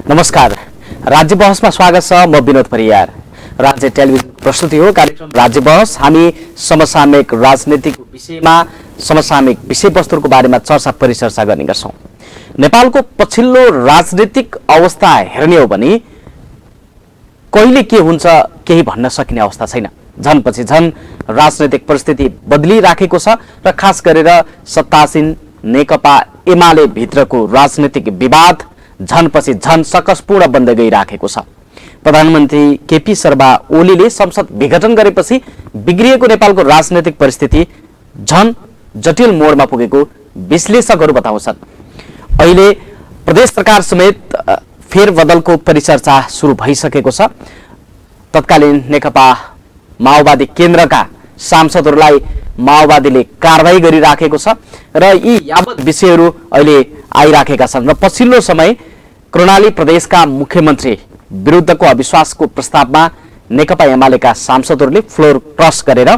नमस्कार, राज्य बहसमा स्वागत छ। म विनोद परियार। राज्य टेलिभिजन प्रस्तुति हो कार्यक्रम राज्य बहस। हामी समसामयिक राजनीतिक विषयमा समसामयिक विषयवस्तुको बारेमा चर्चा परिचर्चा गर्ने गर्छौं। नेपालको पछिल्लो राजनीतिक अवस्था हेर्ने हो भने कहिले के हुन्छ केही भन्न सकिने अवस्था छैन। झनपछि झन राजनीतिक परिस्थिति बदलिराखेको छ र खास गरेर सत्तासीन नेकपा एमाले भित्रको राजनीतिक विवाद झनपछि झन सकसपूर्ण बन्दै गइराखेको छ। प्रधानमन्त्री केपी शर्मा ओलीले संसद विघटन गरेपछि बिग्रिएको नेपालको राजनीतिक परिस्थिति झन जटिल मोडमा पुगेको विश्लेषकहरू बताउँछन्। अहिले प्रदेश सरकार समेत फेरबदलको परिचर्चा सुरु भइसकेको छ। तत्कालीन नेकपा माओवादी केन्द्रका सांसदहरूलाई माओवादीले कारबाही गरिराखेको छ र यी यावत विषयहरू अहिले आइराखेका छन् र पछिल्लो समय कर्णाली प्रदेशका मुख्यमन्त्री विरुद्धको अविश्वासको प्रस्तावमा नेकपा एमालेका सांसदहरूले फ्लोर क्रस गरेर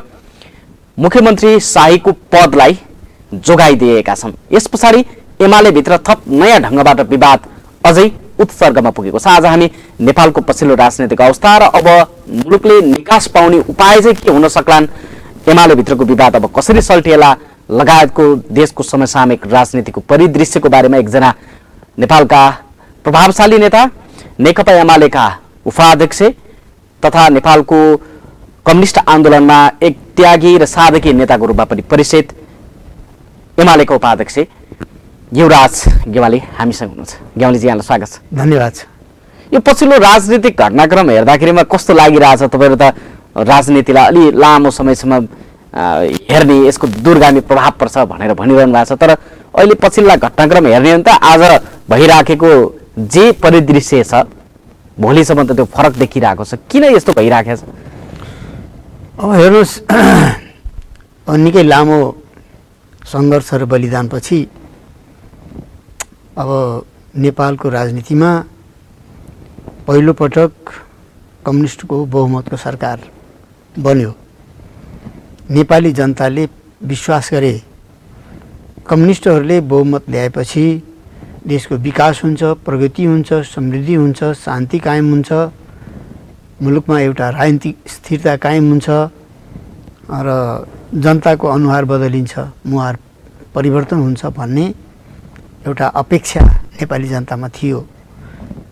मुख्यमन्त्री शाहीको पदलाई जोगाइदिएका छन्। यस पछाडि एमाले भित्र थप नयाँ ढङ्गबाट विवाद अझै उत्सर्गमा पुगेको छ। आज हामी नेपालको पछिल्लो राजनीतिक अवस्था र अब मुलुकले निकास पाउने उपाय चाहिँ के हुन सक्लान्, एमाले भित्रको विवाद अब कसरी सल्टिएला लगायतको देशको समसामयिक राजनीतिको परिदृश्यको बारेमा एकजना नेपालका प्रभावशाली नेता, नेकपा एमालेका उपाध्यक्ष तथा नेपालको कम्युनिस्ट आन्दोलनमा एक त्यागी र साधकी नेताको रूपमा पनि परिचित एमालेका उपाध्यक्ष युवराज गेवाली हामीसँग हुनुहुन्छ। गेवालीजी, यहाँलाई स्वागत छ। धन्यवाद। यो पछिल्लो राजनीतिक घटनाक्रम हेर्दाखेरिमा कस्तो लागिरहेछ? तपाईँहरू त राजनीतिलाई अलि लामो समयसम्म हेर्ने, यसको दूरगामी प्रभाव पर्छ भनेर भनिरहनु भएको छ, तर अहिले पछिल्ला घटनाक्रम हेर्ने हो भने त आज भइराखेको जे परिदृश्य छ भोलिसम्म त त्यो फरक देखिरहेको छ। किन यस्तो भइराखेको छ? अब हेर्नुहोस्, निकै लामो सङ्घर्ष र बलिदानपछि अब नेपालको राजनीतिमा पहिलोपटक कम्युनिस्टको बहुमतको सरकार बन्यो। नेपाली जनताले विश्वास गरे कम्युनिस्टहरूले बहुमत ल्याएपछि देशको विकास हुन्छ, प्रगति हुन्छ, समृद्धि हुन्छ, शान्ति कायम हुन्छ, मुलुकमा एउटा राजनीतिक स्थिरता कायम हुन्छ र जनताको अनुहार बदलिन्छ, मुहार परिवर्तन हुन्छ भन्ने एउटा अपेक्षा नेपाली जनतामा थियो।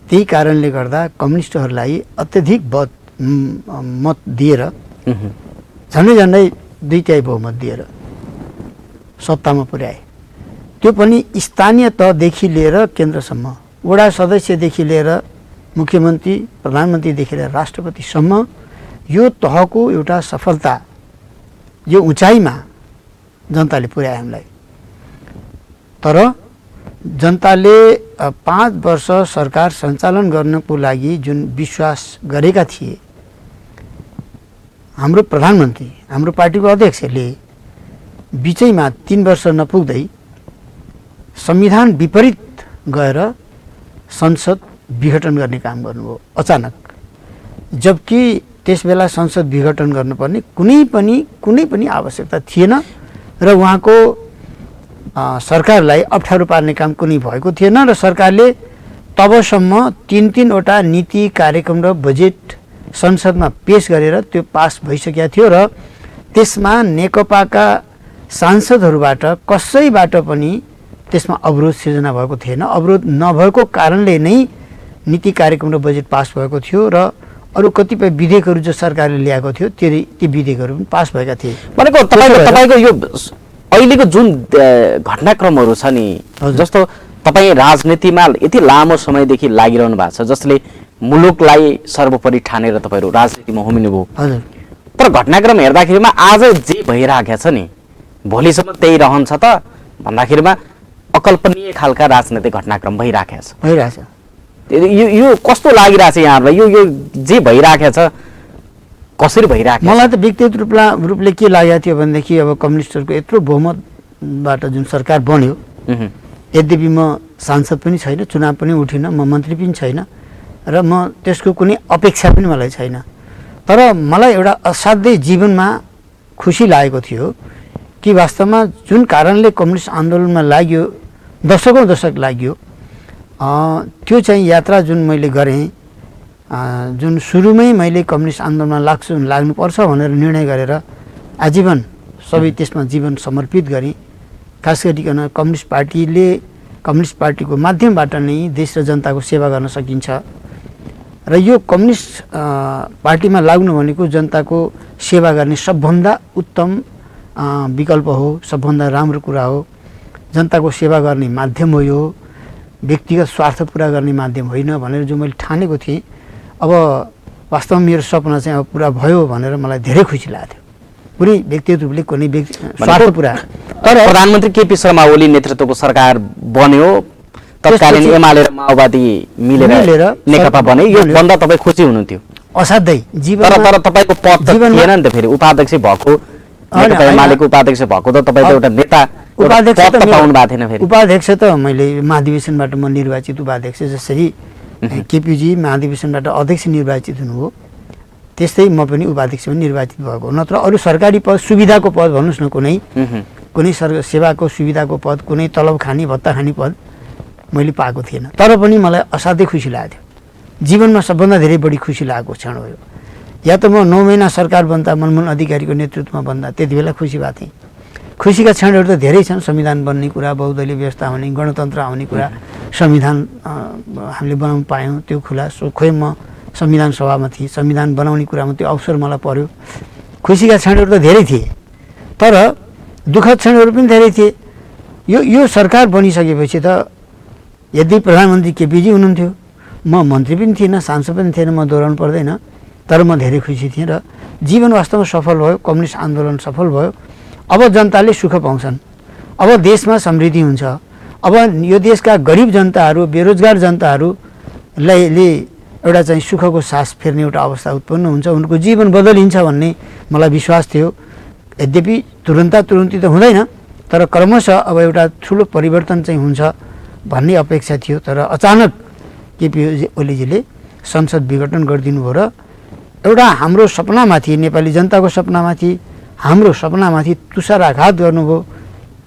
त्यही कारणले गर्दा कम्युनिस्टहरूलाई अत्यधिक मत दिएर झन्डै झन्डै 2/3 बहुमत दिएर सत्तामा पुर्याए। त्यो पनि स्थानीय तहदेखि लिएर केन्द्रसम्म, वडा सदस्यदेखि लिएर मुख्यमन्त्री, प्रधानमन्त्रीदेखि लिएर राष्ट्रपतिसम्म यो तहको एउटा सफलता, यो उचाइमा जनताले पुर्याए हामीलाई। तर जनताले 5 वर्ष सरकार सञ्चालन गर्नको लागि जुन विश्वास गरेका थिए, हाम्रो प्रधानमन्त्री, हाम्रो पार्टीको अध्यक्षले बिचैमा 3 वर्ष नपुग्दै संविधान विपरीत गएर संसद विघटन गर्ने काम गर्नुभयो अचानक। जबकि त्यसबेला संसद विघटन गर्नुपर्ने कुनै पनि आवश्यकता थिएन र उहाँको सरकारलाई अप्ठ्यारो पार्ने काम कुनै भएको थिएन र सरकारले तबसम्म 3-3वटा नीति कार्यक्रम र बजेट संसदमा पेश गरेर त्यो पास भइसकेको थियो र त्यसमा नेकपाका सांसदहरूबाट कसैबाट पनि त्यसमा अवरोध सिर्जना भएको थिएन। अवरोध नभएको कारणले नै नीति कार्यक्रम र बजेट पास भएको थियो र अरू कतिपय विधेयकहरू जो सरकारले ल्याएको थियो ती विधेयकहरू पनि पास भएका थिए। भनेको तपाईँको यो अहिलेको जुन घटनाक्रमहरू छ नि, जस्तो तपाईँ राजनीतिमा यति लामो समयदेखि लागिरहनु भएको छ, जसले मुलुकलाई सर्वोपरि ठानेर तपाईँहरू राजनीतिमा होमिनुभयो। हजुर। तर घटनाक्रम हेर्दाखेरिमा आज जे भइरहेको छ नि, भोलिसम्म त्यही रहन्छ त भन्दाखेरिमा अकल्पनीय खालका राजनीतिक घटनाक्रम भइरहेछ। यो कस्तो लागिरहेछ यहाँहरूलाई? यो जे भइरहेको छ कसरी भइरहेको? मलाई त व्यक्तिगत रूपले के लागेको थियो भनेदेखि अब कम्युनिस्टहरूको यत्रो बहुमतबाट जुन सरकार बन्यो, यद्यपि म सांसद पनि छैन, चुनाव पनि उठिन, म मन्त्री पनि छैन र म त्यसको कुनै अपेक्षा पनि मलाई छैन, तर मलाई एउटा असाध्यै जीवनमा खुसी लागेको थियो कि वास्तवमा जुन कारणले कम्युनिस्ट आन्दोलनमा लाग्यो, दशक लाग्यो, त्यो चाहिँ यात्रा जुन मैले गरेँ, जुन सुरुमै मैले कम्युनिस्ट आन्दोलनमा लाग्नुपर्छ भनेर निर्णय गरेर आजीवन सबै त्यसमा जीवन समर्पित गरेँ। खास गरिकन कम्युनिस्ट पार्टीको माध्यमबाट नै देश र जनताको सेवा गर्न सकिन्छ र यो कम्युनिस्ट पार्टीमा लाग्नु भनेको जनताको सेवा गर्ने सबभन्दा उत्तम विकल्प हो, सबभन्दा राम्रो कुरा हो। जनताको सेवा गर्ने माध्यम हो, यो व्यक्तिगत स्वार्थ पुरा गर्ने माध्यम होइन भनेर जो मैले ठानेको थिएँ, अब वास्तवमा मेरो सपना चाहिँ अब पुरा भयो भनेर मलाई धेरै खुसी लाग्थ्यो। कुनै व्यक्तिगत रूपले कुनै स्वार्थ पुरा। तर प्रधानमन्त्री केपी शर्मा ओली नेतृत्वको सरकार बन्यो, तत्कालीन एमाले र माओवादी मिलेर नेकपा बने, यो भन्दा तपाईँ खुसी हुनुहुन्थ्यो? असाध्यै जीवन। तर तपाईँको पद त थिएन नि त, फेरि उपाध्यक्ष भएको, एमालेको उपाध्यक्ष भएको त तपाईँ त एउटा नेता उपाध्यक्ष त पाउनु भएको थिएन। फेरि उपाध्यक्ष त मैले महाधिवेशनबाट म निर्वाचित उपाध्यक्ष, जसरी केपीजी महाधिवेशनबाट अध्यक्ष निर्वाचित हुनुभयो त्यस्तै म पनि उपाध्यक्ष पनि निर्वाचित भएको। नत्र अरू सरकारी पद, सुविधाको पद भन्नुहोस् न, कुनै सेवाको सुविधाको पद, कुनै तलब खाने भत्ता खाने पद मैले पाएको थिएन। तर पनि मलाई असाध्यै खुसी लाग्थ्यो। जीवनमा सबभन्दा धेरै बढी खुसी लागेको क्षण हो यो। या त म 9 महिना सरकार बन्दा, मनमोहन अधिकारीको नेतृत्वमा बन्दा त्यति बेला खुसी भएको थिएँ। खुसीका क्षणहरू त धेरै छन्। संविधान बन्ने कुरा, बहुदलीय व्यवस्था हुने, गणतन्त्र आउने कुरा, संविधान हामीले बनाउन पायौँ, त्यो खोइ म संविधान सभामा थिएँ, संविधान बनाउने कुरामा त्यो अवसर मलाई पर्यो। खुसीका क्षणहरू त धेरै थिए, तर दुःखद क्षणहरू पनि धेरै थिए। यो सरकार बनिसकेपछि त यदि प्रधानमन्त्री केपीजी हुनुहुन्थ्यो, म मन्त्री पनि थिइनँ, सांसद पनि थिएन, म दोहोऱ्याउनु पर्दैन, तर म धेरै खुसी थिएँ र जीवन वास्तवमा सफल भयो। कम्युनिस्ट आन्दोलन सफल भयो। अब जनताले सुख पाउँछन्, अब देशमा समृद्धि हुन्छ, अब यो देशका गरिब जनताहरू, बेरोजगार जनताहरूले एउटा चाहिँ सुखको सास फेर्ने एउटा अवस्था उत्पन्न हुन्छ, उनको जीवन बदलिन्छ भन्ने मलाई विश्वास थियो। यद्यपि तुरुन्ती त हुँदैन, तर क्रमशः अब एउटा ठुलो परिवर्तन चाहिँ हुन्छ भन्ने अपेक्षा थियो। तर अचानक केपी ओलीजीले संसद विघटन गरिदिनु भयो र एउटा हाम्रो सपनामाथि, नेपाली जनताको सपनामाथि, हाम्रो सपनामाथि तुषाराघात गर्नुभयो,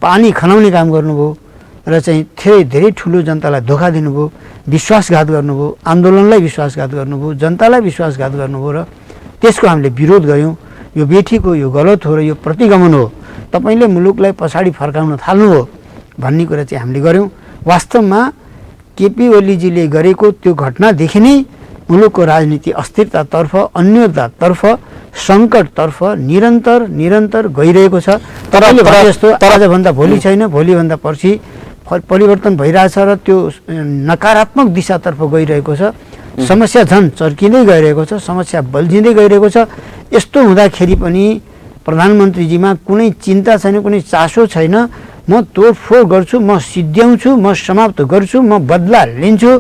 पानी खनाउने काम गर्नुभयो र चाहिँ धेरै ठुलो जनतालाई धोका दिनुभयो, विश्वासघात गर्नुभयो, आन्दोलनलाई विश्वासघात गर्नुभयो, जनतालाई विश्वासघात गर्नुभयो र त्यसको हामीले विरोध गऱ्यौँ। यो बेठीको, यो गलत हो र यो प्रतिगमन हो, तपाईँले मुलुकलाई पछाडि फर्काउन थाल्नुभयो भन्ने कुरा चाहिँ हामीले गऱ्यौँ। वास्तवमा केपी ओलीजीले गरेको त्यो घटनादेखि नै मुलुकको राजनीति अस्थिरतातर्फ, अन्योन्यतातर्फ, सङ्कटतर्फ निरन्तर गइरहेको छ। तर जस्तो आजभन्दा भोलि छैन, भोलिभन्दा पर्सि परिवर्तन भइरहेछ र त्यो नकारात्मक दिशातर्फ गइरहेको छ। समस्या झन् चर्किँदै गइरहेको छ, समस्या बल्झिँदै गइरहेको छ। यस्तो हुँदाखेरि पनि प्रधानमन्त्रीजीमा कुनै चिन्ता छैन, कुनै चासो छैन। म तोडफोड गर्छु, म सिद्ध्याउँछु, म समाप्त गर्छु, म बदला लिन्छु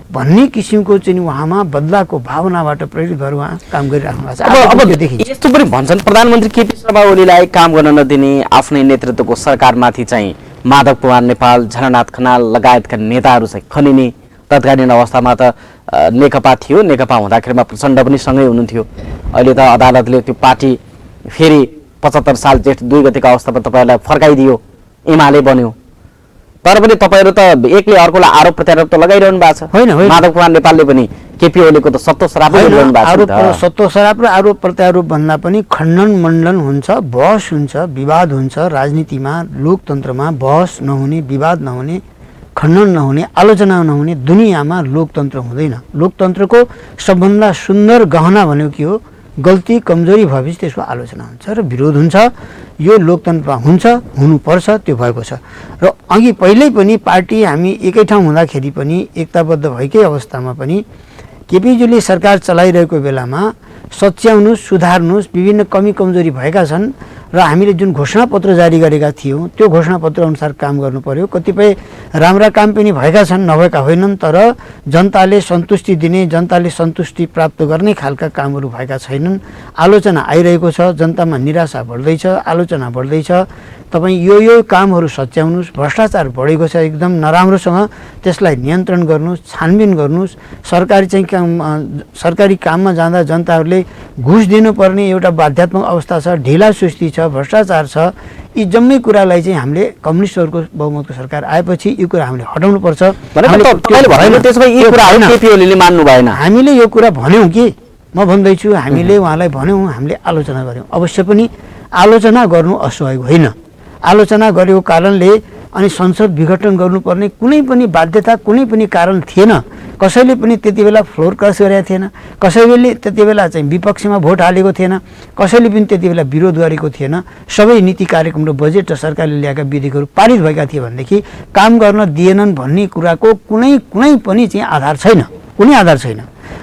भन्ने किसिमको चाहिँ उहाँमा बदलाको भावनाबाट प्रेरित भएर उहाँ काम गरिराख्नु भएको छ। अब यस्तो पनि भन्छन् प्रधानमन्त्री केपी शर्मा ओलीलाई काम गर्न नदिने आफ्नै नेतृत्वको सरकारमाथि चाहिँ माधव कुमार नेपाल, झलनाथ खनाल लगायतका नेताहरू चाहिँ खनिने। तत्कालीन अवस्थामा त नेकपा थियो, नेकपा हुँदाखेरिमा प्रचण्ड पनि सँगै हुनुहुन्थ्यो। अहिले त अदालतले त्यो पार्टी फेरि 75 साल जेठ 2 गतेको अवस्थामा तपाईँहरूलाई फर्काइदियो, एमाले बन्यो। तर पनि तपाईँहरू त एकले अर्कोलाई आरोप प्रत्यारोप त लगाइरहनु भएको छ। होइन, माधव कुमार नेपालले पनि केपी ओलीको त सत्तो सराप गरिरहनु भएको छ। सत्तो सराप र आरोप प्रत्यारोप भन्दा पनि खण्डन मण्डन हुन्छ, बहस हुन्छ, विवाद हुन्छ। राजनीतिमा, लोकतन्त्रमा बहस नहुने, विवाद नहुने, खण्डन नहुने, आलोचना नहुने दुनियाँमा लोकतन्त्र हुँदैन। लोकतन्त्रको सबभन्दा सुन्दर गहना भनेको के हो? गल्ती कमजोरी भएपछि त्यसको आलोचना हुन्छ र विरोध हुन्छ। यो लोकतन्त्रमा हुन्छ, हुनुपर्छ, त्यो भएको छ। र अघि पहिल्यै पनि पार्टी हामी एकै ठाउँ हुँदाखेरि पनि, एकताबद्ध भएकै अवस्थामा पनि केपीजीले सरकार चलाइरहेको बेलामा सच्याउनुहोस्, सुधार्नुहोस्, विभिन्न कमी कमजोरी भएका छन् र हामीले जुन घोषणापत्र जारी गरेका थियौँ त्यो घोषणापत्र अनुसार काम गर्नु पर्यो। कतिपय राम्रा काम पनि भएका छन्, नभएका होइनन्, तर जनताले सन्तुष्टि दिने, जनताले सन्तुष्टि प्राप्त गर्ने खालका कामहरू भएका छैनन्। आलोचना आइरहेको छ, जनतामा निराशा बढ्दैछ, आलोचना बढ्दैछ। तपाईँ यो कामहरू सच्याउनुहोस्। भ्रष्टाचार बढेको छ एकदम नराम्रोसँग, त्यसलाई नियन्त्रण गर्नुहोस्, छानबिन गर्नुहोस्। सरकारी काममा जाँदा जनताहरूले घुस दिनुपर्ने एउटा बाध्यात्मक अवस्था छ, ढिला सुस्ती छ, भ्रष्टाचार छ। यी जम्मै कुरालाई चाहिँ हामीले कम्युनिस्टहरूको बहुमतको सरकार आएपछि यो कुरा हामीले हटाउनुपर्छ। हामीले यो कुरा भन्यौँ कि म भन्दैछु, हामीले उहाँलाई भन्यौँ, हामीले आलोचना गऱ्यौँ। अवश्य पनि आलोचना गर्नु असहयोग होइन। आलोचना गरेको कारणले अनि संसद विघटन गर्नुपर्ने कुनै पनि बाध्यता, कुनै पनि कारण थिएन। कसैले पनि त्यति बेला फ्लोर क्रस गरेका थिएन, कसैले त्यति बेला चाहिँ विपक्षमा भोट हालेको थिएन, कसैले पनि त्यति बेला विरोध गरेको थिएन। सबै नीति कार्यक्रम र बजेट र सरकारले ल्याएका विधेयकहरू पारित भएका थिए भनेदेखि काम गर्न दिएनन् भन्ने कुराको कुनै पनि चाहिँ आधार छैन, कुनै आधार छैन।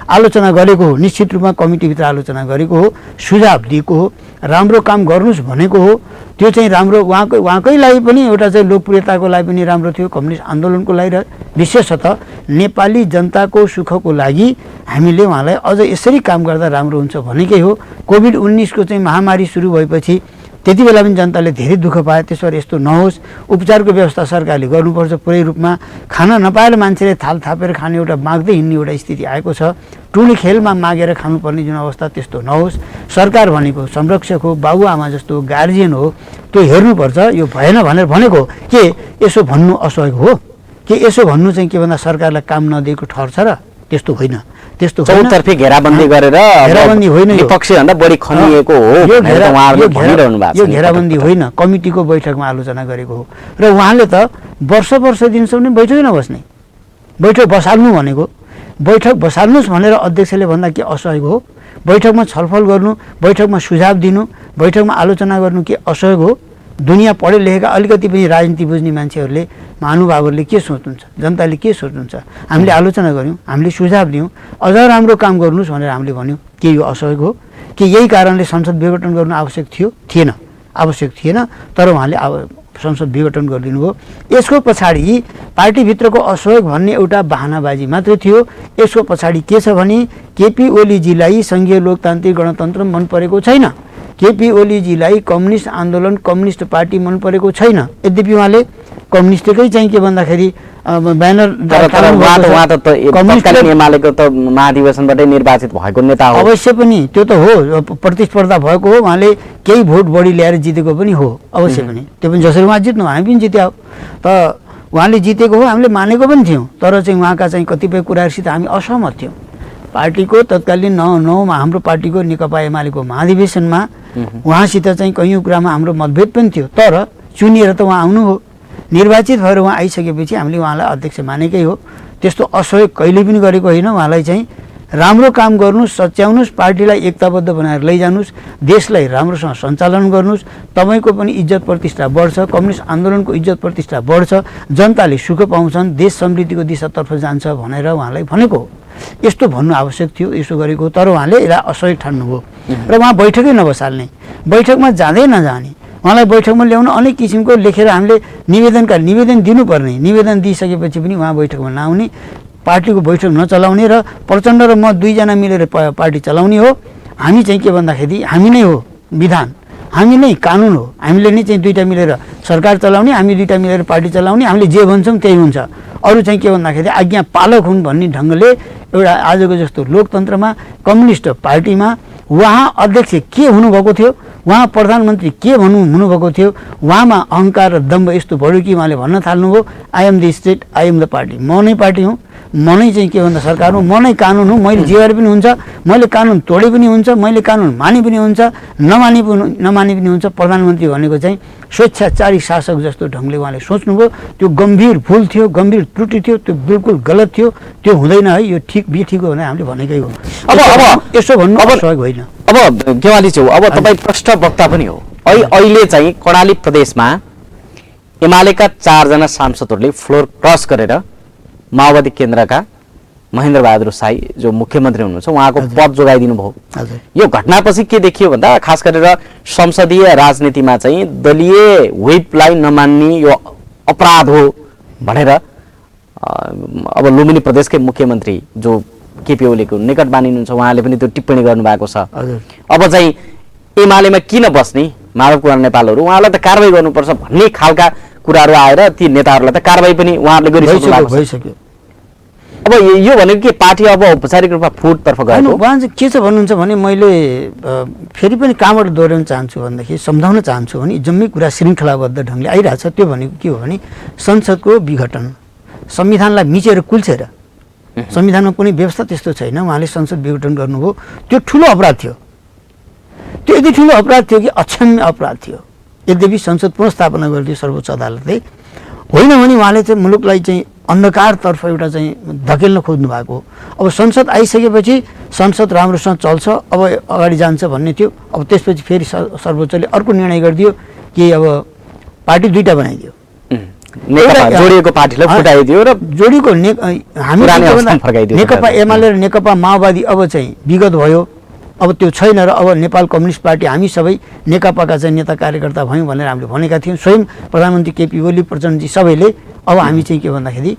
आलोचना गरेको हो, निश्चित रूपमा कमिटीभित्र आलोचना गरेको हो, सुझाव दिएको हो, राम्रो काम गर्नुहोस् भनेको हो। त्यो चाहिँ राम्रो उहाँकै लागि पनि एउटा चाहिँ लोकप्रियताको लागि पनि राम्रो थियो, कम्युनिस्ट आन्दोलनको लागि र विशेषतः नेपाली जनताको सुखको लागि हामीले उहाँलाई अझ यसरी काम गर्दा राम्रो हुन्छ भनेकै हो। कोभिड-19को चाहिँ महामारी सुरु भएपछि त्यति बेला पनि जनताले धेरै दुःख पाए। त्यसरी यस्तो नहोस्, उपचारको व्यवस्था सरकारले गर्नुपर्छ पुरै रूपमा। खाना नपाएर मान्छेले थाल थापेर खाने एउटा माग्दै हिँड्ने एउटा स्थिति आएको छ। टुँडी खेलमा मागेर खानुपर्ने जुन अवस्था त्यस्तो नहोस्। सरकार भनेको संरक्षक हो, बाबुआमा जस्तो गार्जियन हो, त्यो हेर्नुपर्छ। यो भएन भनेर भनेको के यसो भन्नु असहयोग हो? के यसो भन्नु चाहिँ के भन्दा सरकारलाई काम नदिएको ठहर छ र? त्यस्तो होइन, त्यस्तो चौतर्फी घेराबन्दी गरेर घेराबन्दी होइन, विपक्षीभन्दा बढी खनिएको हो। यो घेराबन्दी होइन, कमिटीको बैठकमा आलोचना गरेको हो। र उहाँले त वर्ष दिनसम्म बैठकै नबस्ने, बैठक बसाल्नु भनेको, बैठक बसाल्नुहोस् भनेर अध्यक्षले भन्दा के असहयोग हो? बैठकमा छलफल गर्नु, बैठकमा सुझाव दिनु, बैठकमा आलोचना गर्नु के असहयोग हो? दुनियाँ पढे लेखेका अलिकति पनि राजनीति बुझ्ने मान्छेहरूले, महानुभावहरूले के सोच्नुहुन्छ, जनताले के सोच्नुहुन्छ, हामीले आलोचना गऱ्यौँ, हामीले सुझाव दियौँ, अझ राम्रो काम गर्नुहोस् भनेर हामीले भन्यौँ। के यो असहयोग हो? कि यही कारणले संसद विघटन गर्नु आवश्यक थियो? थिएन, आवश्यक थिएन। तर उहाँले संसद विघटन गरिदिनु भयो। यसको पछाडि पार्टीभित्रको असहयोग भन्ने एउटा बहानाबाजी मात्रै थियो। यसको पछाडि के छ भने केपी ओलीजीलाई सङ्घीय लोकतान्त्रिक गणतन्त्र मन परेको छैन। केपी ओलीजीलाई कम्युनिस्ट आन्दोलन, कम्युनिस्ट पार्टी मन परेको छैन। यद्यपि उहाँले कम्युनिस्टकै चाहिँ के भन्दाखेरि ब्यानर एमालेको त महाधिवेशनबाटै निर्वाचित भएको नेता हो। अवश्य पनि त्यो त हो, प्रतिस्पर्धा भएको हो। उहाँले केही भोट बढी ल्याएर जितेको पनि हो, अवश्य पनि। त्यो पनि जसरी उहाँ जित्नु, हामी पनि जित्या हो। त उहाँले जितेको हो, हामीले मानेको पनि थियौँ। तर चाहिँ उहाँका चाहिँ कतिपय कुराहरूसित हामी असहमत थियौँ। पार्टीको तत्कालीन 9 हाम्रो पार्टीको नेकपा एमालेको महाधिवेशनमा उहाँसित चाहिँ कैयौँ कुरामा हाम्रो मतभेद पनि थियो। तर चुनिएर त उहाँ आउनु हो, निर्वाचित भएर उहाँ आइसकेपछि हामीले उहाँलाई अध्यक्ष मानेकै हो। त्यस्तो असहयोग कहिले पनि गरेको होइन। उहाँलाई चाहिँ राम्रो काम गर्नुहोस्, सच्याउनुहोस्, पार्टीलाई एकताबद्ध बनाएर लैजानुहोस्, देशलाई राम्रोसँग सञ्चालन गर्नुहोस्, तपाईँको पनि इज्जत प्रतिष्ठा बढ्छ, कम्युनिस्ट आन्दोलनको इज्जत प्रतिष्ठा बढ्छ, जनताले सुख पाउँछन्, देश समृद्धिको दिशातर्फ जान्छ भनेर उहाँलाई भनेको हो। यस्तो भन्नु आवश्यक थियो, यसो गरेको। तर उहाँले यसलाई असहयोग ठान्नुभयो र उहाँ बैठकै नबसाल्ने, बैठकमा जाँदै नजाने, उहाँलाई बैठकमा ल्याउन अनेक किसिमको लेखेर हामीले निवेदन दिनुपर्ने, निवेदन दिइसकेपछि पनि उहाँ बैठकमा नआउने, पार्टीको बैठक नचलाउने र प्रचण्ड र म दुईजना मिलेर पार्टी चलाउने हो। हामी चाहिँ के भन्दाखेरि हामी नै हो विधान, हामी नै कानुन हो, हामीले नै चाहिँ दुईवटा मिलेर सरकार चलाउने, हामी दुईवटा मिलेर पार्टी चलाउने, हामीले जे भन्छौँ त्यही हुन्छ। अरू चाहिँ के भन्दाखेरि आज्ञा पालक हुन् भन्ने ढङ्गले एउटा आजको जस्तो लोकतन्त्रमा, कम्युनिस्ट पार्टीमा उहाँ अध्यक्ष के हुनुभएको थियो, उहाँ प्रधानमन्त्री के हुनुभएको थियो, उहाँमा अहङ्कार र दम्भ यस्तो बढ्यो कि उहाँले भन्न थाल्नुभयो, I am the state, I am the party. म नै पार्टी हुँ, म नै चाहिँ के भन्दा सरकार हुँ, म नै कानुन हुँ, मैले जे गरे पनि हुन्छ, मैले कानुन तोडे पनि हुन्छ, मैले कानुन माने पनि हुन्छ, नमाने पनि हुन्छ। प्रधानमन्त्री भनेको चाहिँ स्वेच्छाचारी शासक जस्तो ढङ्गले उहाँले सोच्नुभयो। त्यो गम्भीर भुल थियो, गम्भीर त्रुटि थियो, त्यो बिल्कुल गलत थियो। त्यो हुँदैन है, यो ठिक बिठिक हो भने हामीले भनेकै हो। अब यसो भन्नु सहयोग होइन। अब गेवाली छेउ, अब तपाईँ प्रष्ट वक्ता पनि हो। अहिले चाहिँ कर्णाली प्रदेशमा एमालेका 4 जना सांसदहरूले फ्लोर क्रस गरेर माओवादी केन्द्रका महेन्द्र बहादुर साई जो मुख्यमन्त्री हुनुहुन्छ उहाँको पद जोगाइदिनु भयो। यो घटनापछि के देखियो भन्दा खास गरेर संसदीय राजनीतिमा चाहिँ दलीय व्हिपलाई नमान्ने यो अपराध हो भनेर अब लुम्बिनी प्रदेशकै मुख्यमन्त्री जो केपी ओलीको निकट मानिनुहुन्छ उहाँले पनि त्यो टिप्पणी गर्नुभएको छ। अब चाहिँ एमालेमा किन बस्ने माधव कुमार नेपालहरू, उहाँलाई त कारबाही गर्नुपर्छ भन्ने खालका कुराहरू आएर ती नेताहरूलाई त कारबाही पनि उहाँहरूले गरिसक्नु भएको छ। अब यो भनेको के पार्टी अब औपचारिक रूपमा फुटतर्फ होइन, गएको? उहाँ चाहिँ के छ भन्नुहुन्छ भने मैले फेरि पनि कहाँबाट दोहोऱ्याउन चाहन्छु भन्दाखेरि सम्झाउन चाहन्छु भने जम्मै कुरा श्रृङ्खलाबद्ध ढङ्गले आइरहेछ। त्यो भनेको के हो भने संसदको विघटन, संविधानलाई मिचेर कुल्छेर, संविधानमा कुनै व्यवस्था त्यस्तो छैन, उहाँले संसद विघटन गर्नुभयो। त्यो ठुलो अपराध थियो, त्यो यति ठुलो अपराध थियो कि अक्षम्य अपराध थियो। यद्यपि संसद पुनर्स्थापना गरिदियो सर्वोच्च अदालतले, होइन भने उहाँले चाहिँ मुलुकलाई चाहिँ अन्धकारतर्फ एउटा चाहिँ धकेल्न खोज्नु भएको। अब संसद आइसकेपछि संसद राम्रोसँग चल्छ, अब अगाडि जान्छ भन्ने थियो। अब त्यसपछि फेरि सर्वोच्चले अर्को निर्णय गरिदियो कि अब पार्टी दुईवटा बनाइदियो, जोडिएको पार्टीलाई फुटाइदियो र जोडिएको हामी नेकपा एमाले र नेकपा माओवादी अब चाहिँ विगत भयो, अब त्यो छैन र अब नेपाल कम्युनिस्ट पार्टी हामी सबै नेकपाका चाहिँ नेता कार्यकर्ता भयौँ भनेर हामीले भनेका थियौँ। स्वयं प्रधानमन्त्री केपी ओली प्रचण्डजी सबैले अब हामी चाहिँ के भन्दाखेरि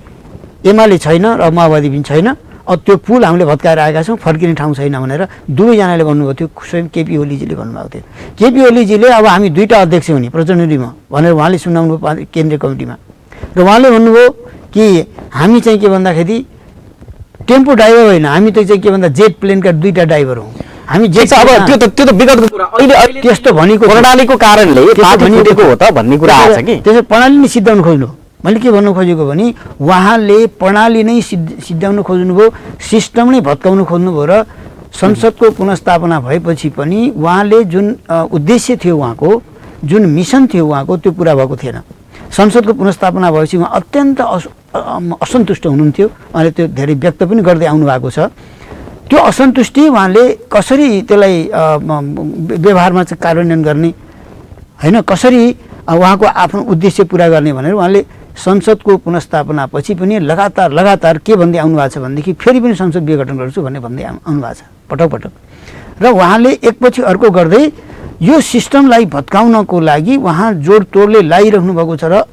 एमाले छैन र माओवादी पनि छैन, अब त्यो पुल हामीले भत्काएर आएका छौँ, फर्किने ठाउँ छैन भनेर दुवैजनाले भन्नुभएको थियो। स्वयं केपी ओलीजीले भन्नुभएको थियो। केपी ओलीजीले अब हामी दुईवटा अध्यक्ष हुने प्रचण्डजीमा भनेर उहाँले सुनाउनु भयो केन्द्रीय कमिटीमा, र उहाँले भन्नुभयो कि हामी चाहिँ के भन्दाखेरि टेम्पो ड्राइभर होइन, हामी त चाहिँ के भन्दा जेट प्लेनका दुईवटा ड्राइभर हौँ। हामी जे अब त्यो त विगतको कुरा, अहिले त्यस्तो भनेको प्रणालीको कारणले पार्टी फुटेको हो त भन्ने कुरा आछ कि त्यसो प्रणाली नै सिद्धाउन खोज्नु। मैले के भन्नु खोजेको भने उहाँले प्रणाली नै सिद्धाउन खोज्नुभयो, सिस्टम नै भत्काउन खोज्नुभयो र संसदको पुनर्स्थापना भएपछि पनि उहाँले जुन उद्देश्य थियो, उहाँको जुन मिसन थियो उहाँको, त्यो पुरा भएको थिएन। संसदको पुनर्स्थापना भएपछि उहाँ अत्यन्त असन्तुष्ट हुनुहुन्थ्यो। उहाँले त्यो धेरै व्यक्त पनि गर्दै आउनु भएको छ। त्यो असन्तुष्टि उहाँले कसरी त्यसलाई व्यवहारमा चाहिँ कार्यान्वयन गर्ने, होइन कसरी उहाँको आफ्नो उद्देश्य पुरा गर्ने भनेर उहाँले संसदको पुनर्स्थापनापछि पनि लगातार के भन्दै आउनु भएको छ भनेदेखि फेरि पनि संसद विघटन गर्छु भन्ने भन्दै आउनु भएको छ पटक पटक। र उहाँले एकपछि अर्को गर्दै यो सिस्टमलाई भत्काउनको लागि उहाँ जोडतोडले लागिराख्नु भएको छ र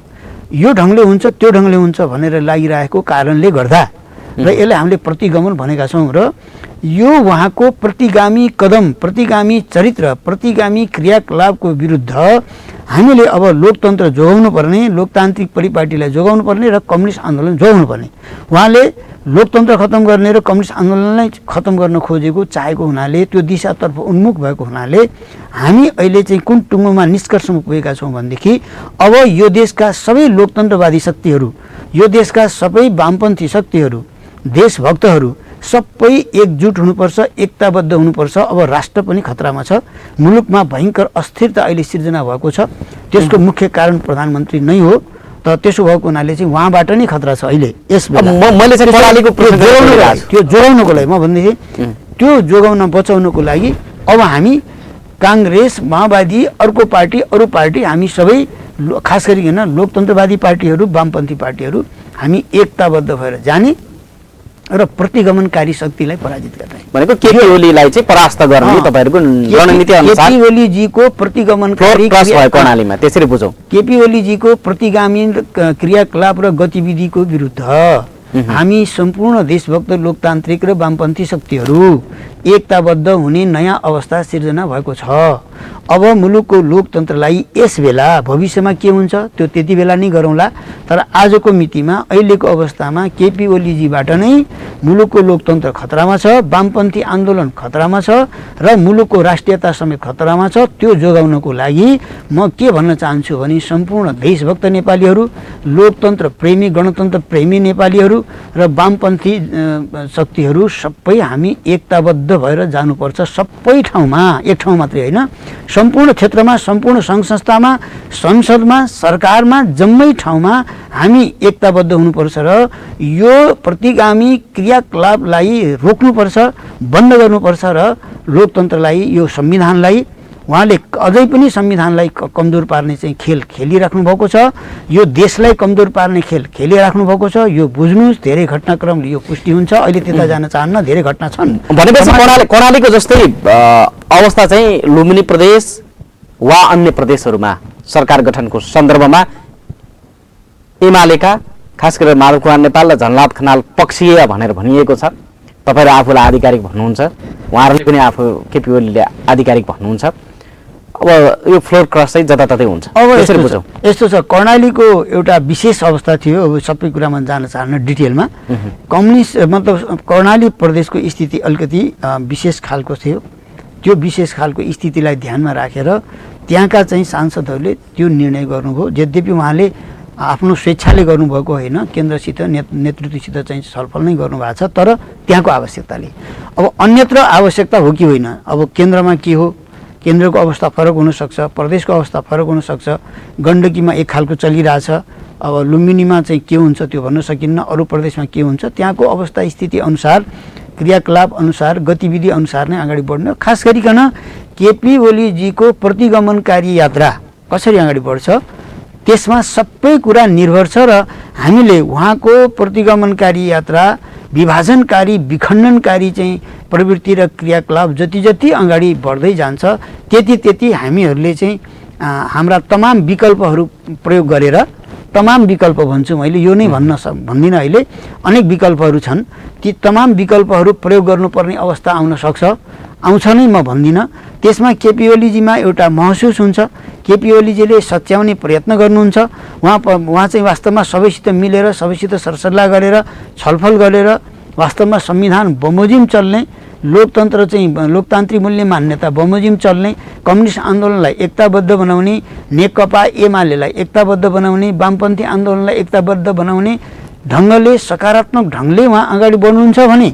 यो ढङ्गले हुन्छ त्यो ढङ्गले हुन्छ भनेर लागिरहेको कारणले गर्दा र यसलाई हामीले प्रतिगमन भनेका छौँ। र यो उहाँको प्रतिगामी कदम, प्रतिगामी चरित्र, प्रतिगामी क्रियाकलापको विरुद्ध हामीले अब लोकतन्त्र जोगाउनु पर्ने, लोकतान्त्रिक परिपाटीलाई जोगाउनु पर्ने र कम्युनिस्ट आन्दोलन जोगाउनु पर्ने। उहाँले लोकतन्त्र खत्तम गर्ने र कम्युनिस्ट आन्दोलनलाई खत्तम गर्न खोजेको चाहेको हुनाले, त्यो दिशातर्फ उन्मुख भएको हुनाले हामी अहिले चाहिँ कुन टुङ्गोमा निष्कर्षमा पुगेका छौँ भनेदेखि अब यो देशका सबै लोकतन्त्रवादी शक्तिहरू, यो देशका सबै वामपन्थी शक्तिहरू, देशभक्तहरू सबै एकजुट हुनुपर्छ, एकताबद्ध हुनुपर्छ। अब राष्ट्र पनि खतरामा छ, मुलुकमा भयङ्कर अस्थिरता अहिले सिर्जना भएको छ। त्यसको मुख्य कारण प्रधानमन्त्री नै हो। त त्यसो भएको हुनाले चाहिँ उहाँबाट नै खतरा छ अहिले यस बेला। मैले चाहिँ प्रणालीको त्यो जोगाउनको लागि म भन्दैथेँ, त्यो जोगाउन बचाउनको लागि अब हामी काङ्ग्रेस, माओवादी, अर्को पार्टी, अरू पार्टी, हामी सबै खास गरिकन लोकतन्त्रवादी पार्टीहरू, वामपन्थी पार्टीहरू हामी एकताबद्ध भएर जाने र प्रतिगमनकारी शक्तिलाई पराजित गर्ने भनेको केपी ओलीलाई चाहिँ परास्त गर्ने तपाईहरुको रणनीति अनुसार केपी ओलीजीको प्रतिगमनकारी प्रणालीमा त्यसरी बुझौं। केपी ओलीजीको प्रतिगामी क्रियाकलाप र गतिविधिको विरुद्ध हामी सम्पूर्ण देशभक्त लोकतान्त्रिक र वामपन्थी शक्तिहरू एकताबद्ध हुने नयाँ अवस्था सिर्जना भएको छ। अब मुलुकको लोकतन्त्रलाई यस बेला भविष्यमा के हुन्छ त्यो त्यति बेला नै गरौँला, तर आजको मितिमा अहिलेको अवस्थामा केपी ओलीजीबाट नै मुलुकको लोकतन्त्र खतरामा छ, वामपन्थी आन्दोलन खतरामा छ र मुलुकको राष्ट्रियता समेत खतरामा छ। त्यो जोगाउनको लागि म के भन्न चाहन्छु भने सम्पूर्ण देशभक्त नेपालीहरू, लोकतन्त्र प्रेमी, गणतन्त्र प्रेमी नेपालीहरू र वामपन्थी शक्तिहरू सबै हामी एकताबद्ध भएर जानुपर्छ। सबै ठाउँमा, एक ठाउँ मात्रै होइन, सम्पूर्ण क्षेत्रमा, सम्पूर्ण सङ्घ संस्थामा, संसदमा, सरकारमा, जम्मै ठाउँमा हामी एकताबद्ध हुनुपर्छ र यो प्रतिगामी क्रियाकलापलाई रोक्नुपर्छ, बन्द गर्नुपर्छ र लोकतन्त्रलाई, यो संविधानलाई उहाँले अझै पनि संविधानलाई कमजोर पार्ने चाहिँ खेल खेलिराख्नु भएको छ। यो देशलाई कमजोर पार्ने खेल खेलिराख्नु भएको छ। यो बुझ्नुहोस्, धेरै घटनाक्रमले यो पुष्टि हुन्छ। अहिले त्यता जान चाहन्न, धेरै घटना छन्। भनेपछि कर्णालीको जस्तै अवस्था चाहिँ लुम्बिनी प्रदेश वा अन्य प्रदेशहरूमा सरकार गठनको सन्दर्भमा एमालेका खास गरेर माधव कुमार नेपाल र झलनाथ खनाल पक्षीय भनेर भनिएको छ। तपाईहरु आफूलाई आधिकारिक भन्नुहुन्छ, उहाँहरूले पनि आफू केपी ओलीले आधिकारिक भन्नुहुन्छ। अब यो फ्लोर क्रस चाहिँ जताततै हुन्छ अब त्यसरी बुझौँ। यस्तो छ, कर्णालीको एउटा विशेष अवस्था थियो। अब सबै कुरामा जान चाहन्न डिटेलमा। कम्युनिस्ट मतलब कर्णाली प्रदेशको स्थिति अलिकति विशेष खालको थियो। त्यो विशेष खालको स्थितिलाई ध्यानमा राखेर त्यहाँका चाहिँ सांसदहरूले त्यो निर्णय गर्नुभयो। यद्यपि उहाँले आफ्नो स्वेच्छाले गर्नुभएको होइन, केन्द्रसित नेतृत्वसित चाहिँ छलफल नै गर्नुभएको छ, तर त्यहाँको आवश्यकताले। अब अन्यत्र आवश्यकता हो कि होइन, अब केन्द्रमा के हो, केन्द्रको अवस्था फरक हुनसक्छ, प्रदेशको अवस्था फरक हुनसक्छ। गण्डकीमा एक खालको चलिरहेछ, अब लुम्बिनीमा चाहिँ के हुन्छ त्यो भन्न सकिन्न, अरू प्रदेशमा के हुन्छ, त्यहाँको अवस्था स्थिति अनुसार, क्रियाकलाप अनुसार, गतिविधि अनुसार नै अगाडि बढ्ने। खास गरिकन केपी ओलीजीको प्रतिगमनकारी यात्रा कसरी अगाडि बढ्छ त्यसमा सबै कुरा निर्भर छ। र हामीले उहाँको प्रतिगमनकारी यात्रा, विभाजनकारी विखण्डनकारी चाहिँ प्रवृत्ति र क्रियाकलाप जति जति अगाडि बढ्दै जान्छ त्यति त्यति हामीहरूले चाहिँ हाम्रा तमाम विकल्पहरू प्रयोग गरेर, तमाम विकल्प भन्छु मैले, यो नै भन्दिनँ, अहिले अनेक विकल्पहरू छन्, ती तमाम विकल्पहरू प्रयोग गर्नुपर्ने अवस्था आउन सक्छ, आउँछ नै म भन्दिनँ। त्यसमा केपी ओलीजीमा एउटा महसुस हुन्छ, केपी ओलीजीले सच्याउने प्रयत्न गर्नुहुन्छ। उहाँ चाहिँ वास्तवमा सबैसित मिलेर, सबैसित सरसल्लाह गरेर, छलफल गरेर वास्तवमा संविधान बमोजिम चल्ने, लोकतन्त्र चाहिँ लोकतान्त्रिक मूल्य मान्यता बमोजिम चल्ने, कम्युनिस्ट आन्दोलनलाई एकताबद्ध बनाउने, नेकपा एमालेलाई एकताबद्ध बनाउने, वामपन्थी आन्दोलनलाई एकताबद्ध बनाउने ढङ्गले, सकारात्मक ढङ्गले उहाँ अगाडि बढ्नुहुन्छ भने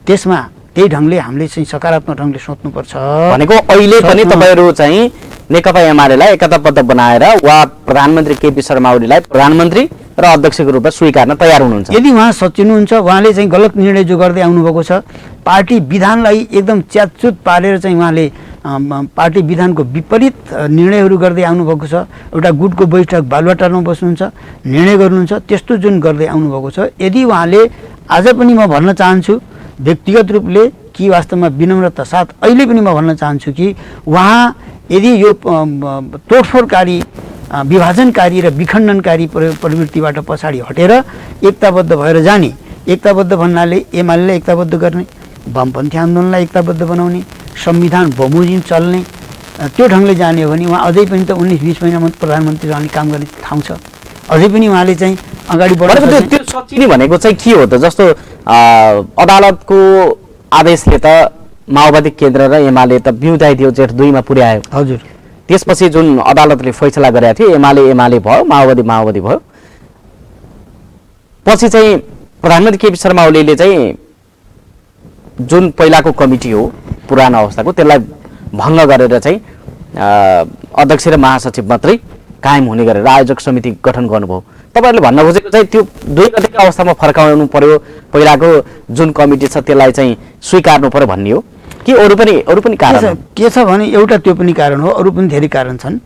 त्यसमा त्यही ढङ्गले हामीले चाहिँ सकारात्मक ढङ्गले सोच्नुपर्छ। भनेको अहिले पनि तपाईँहरू चाहिँ नेकपा एमालेलाई एकताबद्ध बनाएर वा प्रधानमन्त्री केपी शर्मा ओलीलाई प्रधानमन्त्री र अध्यक्षको रूपमा स्वीकार्न तयार हुनुहुन्छ? यदि उहाँ सचिनुहुन्छ, उहाँले चाहिँ गलत निर्णय जो गर्दै आउनुभएको छ, पार्टी विधानलाई एकदम च्यातचुत पारेर चाहिँ उहाँले पार्टी विधानको विपरीत निर्णयहरू गर्दै आउनुभएको छ, एउटा गुटको बैठक बालुवाटारमा बस्नुहुन्छ, निर्णय गर्नुहुन्छ, त्यस्तो जुन गर्दै आउनुभएको छ, यदि उहाँले आज पनि म भन्न चाहन्छु व्यक्तिगत रूपले कि वास्तवमा विनम्रता साथ अहिले पनि म भन्न चाहन्छु कि उहाँ यदि यो तोडफोडकारी, विभाजनकारी र विखण्डनकारी प्रवृत्तिबाट पछाडि हटेर एकताबद्ध भएर जाने, एकताबद्ध भन्नाले एमालेलाई एकताबद्ध गर्ने, वामपन्थी आन्दोलनलाई एकताबद्ध बनाउने, संविधान बमोजिम चल्ने, त्यो ढङ्गले जाने हो भने उहाँ अझै पनि त 19-20 महिनामा प्रधानमन्त्री रहने काम गर्ने ठाउँ छ। अझै पनि उहाँले चाहिँ अगाडि बढेको त्यो सचिने भनेको चाहिँ के हो त? जस्तो अदालतको आदेशले त माओवादी केन्द्र र एमाले त बिउताइदियो, जेठ 2 मा पुर्यायो। हजुर। त्यसपछि जुन अदालतले फैसला गरेको थियो, एमाले भयो, माओवादी भयो। पछि चाहिँ प्रधानमन्त्री केपी शर्मा ओलीले चाहिँ जुन पहिलाको कमिटी हो पुरानो अवस्थाको, त्यसलाई भङ्ग गरेर चाहिँ अध्यक्ष र महासचिव मात्रै कायम हुने गरेर आयोजक समिति गठन गर्नुभयो। तपाईँहरूले भन्न खोजेको चाहिँ त्यो 2 गतेको अवस्थामा फर्काउनु पर्यो, पहिलाको जुन कमिटी छ त्यसलाई चाहिँ स्वीकार्नु पर्यो भन्ने हो कि अरू पनि कारण के छ भने एउटा त्यो पनि कारण हो, अरू पनि धेरै कारण छन्।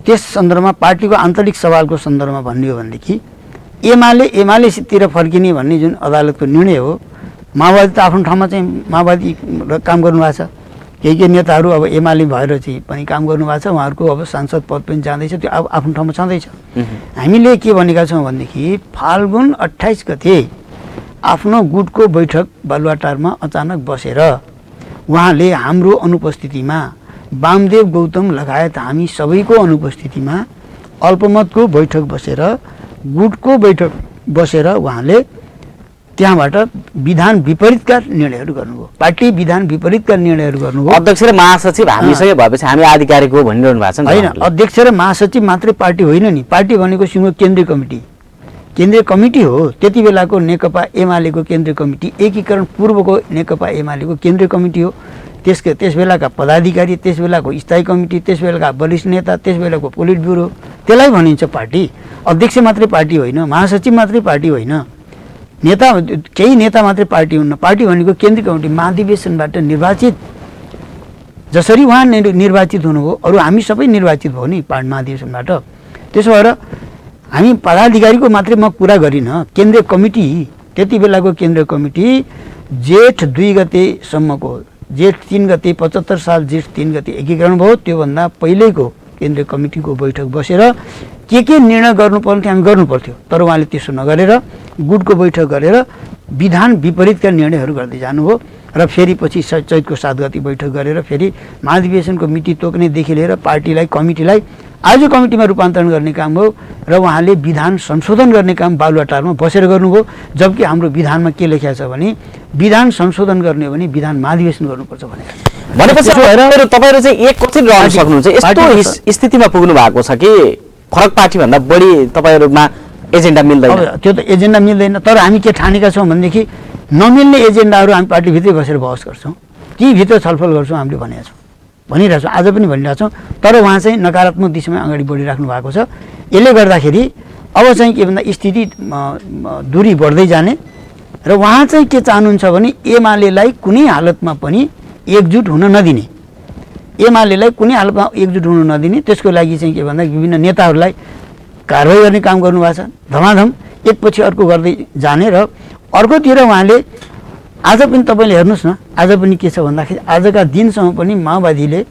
त्यस सन्दर्भमा पार्टीको आन्तरिक सवालको सन्दर्भमा भन्ने हो भनेदेखि एमालेतिर फर्किने भन्ने जुन अदालतको निर्णय हो, माओवादी त आफ्नो ठाउँमा चाहिँ माओवादी काम गर्नुभएको छ, केही नेताहरू अब एमाले भएर चाहिँ पनि काम गर्नुभएको छ, उहाँहरूको अब सांसद पद पनि जाँदैछ, त्यो अब आफ्नो ठाउँमा छँदैछ। हामीले के भनेका छौँ भनेदेखि फाल्गुन 28 गते आफ्नो गुटको बैठक बालुवाटारमा अचानक बसेर उहाँले हाम्रो अनुपस्थितिमा, वामदेव गौतम लगायत हामी सबैको अनुपस्थितिमा अल्पमतको बैठक बसेर, गुटको बैठक बसेर उहाँले त्यहाँबाट विधान विपरीतका निर्णयहरू गर्नुभयो, पार्टी विधान विपरीतका निर्णयहरू गर्नुभयो। अध्यक्ष र महासचिव हामीसँगै भएपछि हामी आधिकारिक हो भनिरहनु भएको छ नि? होइन, अध्यक्ष र महासचिव मात्रै पार्टी होइन नि, पार्टी भनेको सिङ्गो केन्द्रीय कमिटी हो। त्यति बेलाको नेकपा एमालेको केन्द्रीय कमिटी, एकीकरण पूर्वको नेकपा एमालेको केन्द्रीय कमिटी हो। त्यस बेलाका पदाधिकारी, त्यस बेलाको स्थायी कमिटी, त्यस बेलाका वरिष्ठ नेता, त्यस बेलाको पोलिट ब्युरो, त्यसलाई भनिन्छ पार्टी। अध्यक्ष मात्रै पार्टी होइन, महासचिव मात्रै पार्टी होइन, केही नेता मात्रै पार्टी हुन्न। पार्टी भनेको केन्द्रीय कमिटी, महाधिवेशनबाट निर्वाचित, जसरी उहाँ निर्वाचित हुनुभयो, अरू हामी सबै निर्वाचित भयो नि महाधिवेशनबाट। त्यसो भएर हामी पदाधिकारीको मात्रै म कुरा गरिनँ, केन्द्रीय कमिटी, त्यति बेलाको केन्द्रीय कमिटी जेठ 2 गतेसम्मको, जेठ 3 गते 75 साल जेठ 3 गते एकीकरण भयो, त्योभन्दा पहिल्यैको केन्द्रीय कमिटीको बैठक बसेर के निर्णय गर्नुपर्ने थियो हामी गर्नुपर्थ्यो, तर उहाँले त्यसो नगरेर गुटको बैठक गरेर विधान विपरीतका निर्णयहरू गर्दै जानुभयो। र र फेरि पछि चैतको 7 गते बैठक गरेर फेरि महाधिवेशनको मिति तोक्नेदेखि लिएर पार्टीलाई कमिटीलाई आज कमिटीमा रूपान्तरण गर्ने काम हो र उहाँले विधान संशोधन गर्ने काम बालुवाटारमा बसेर गर्नुभयो। जबकि हाम्रो विधानमा के लेखेको छ भने विधान संशोधन गर्ने हो भने विधान महाधिवेशन गर्नुपर्छ भनेपछि तपाईँहरू चाहिँ एक कथित रहन सक्नुहुन्छ। यस्तो स्थितिमा पुग्नु भएको छ कि फरक पार्टीभन्दा बढी तपाईँहरूमा एजेन्डा मिल्दैन। त्यो त एजेन्डा मिल्दैन, तर हामी के ठानेका छौँ भनेदेखि नमिल्ने एजेन्डाहरू हामी पार्टीभित्रै बसेर बहस गर्छौँ, ती भित्र छलफल गर्छौँ हामीले भनिरहेको छौँ, आज पनि भनिरहेको छौँ। तर उहाँ चाहिँ नकारात्मक दिशामा अगाडि बढिराख्नु भएको छ। यसले गर्दाखेरि अब चाहिँ के भन्दा स्थिति दूरी बढ्दै जाने र उहाँ चाहिँ के चाहनुहुन्छ भने एमालेलाई कुनै हालतमा पनि एकजुट हुन नदिने, एमालेलाई कुनै हालतमा एकजुट हुन नदिने, त्यसको लागि चाहिँ के भन्दा विभिन्न नेताहरूलाई कारवाही गर्ने काम गर्नुभएको छ। धमाधम एकपछि अर्को गर्दै जाने र अर्कोतिर उहाँले आज पनि तपाईँले हेर्नुहोस् न, आज पनि के छ भन्दाखेरि आजका दिनसम्म पनि माओवादीले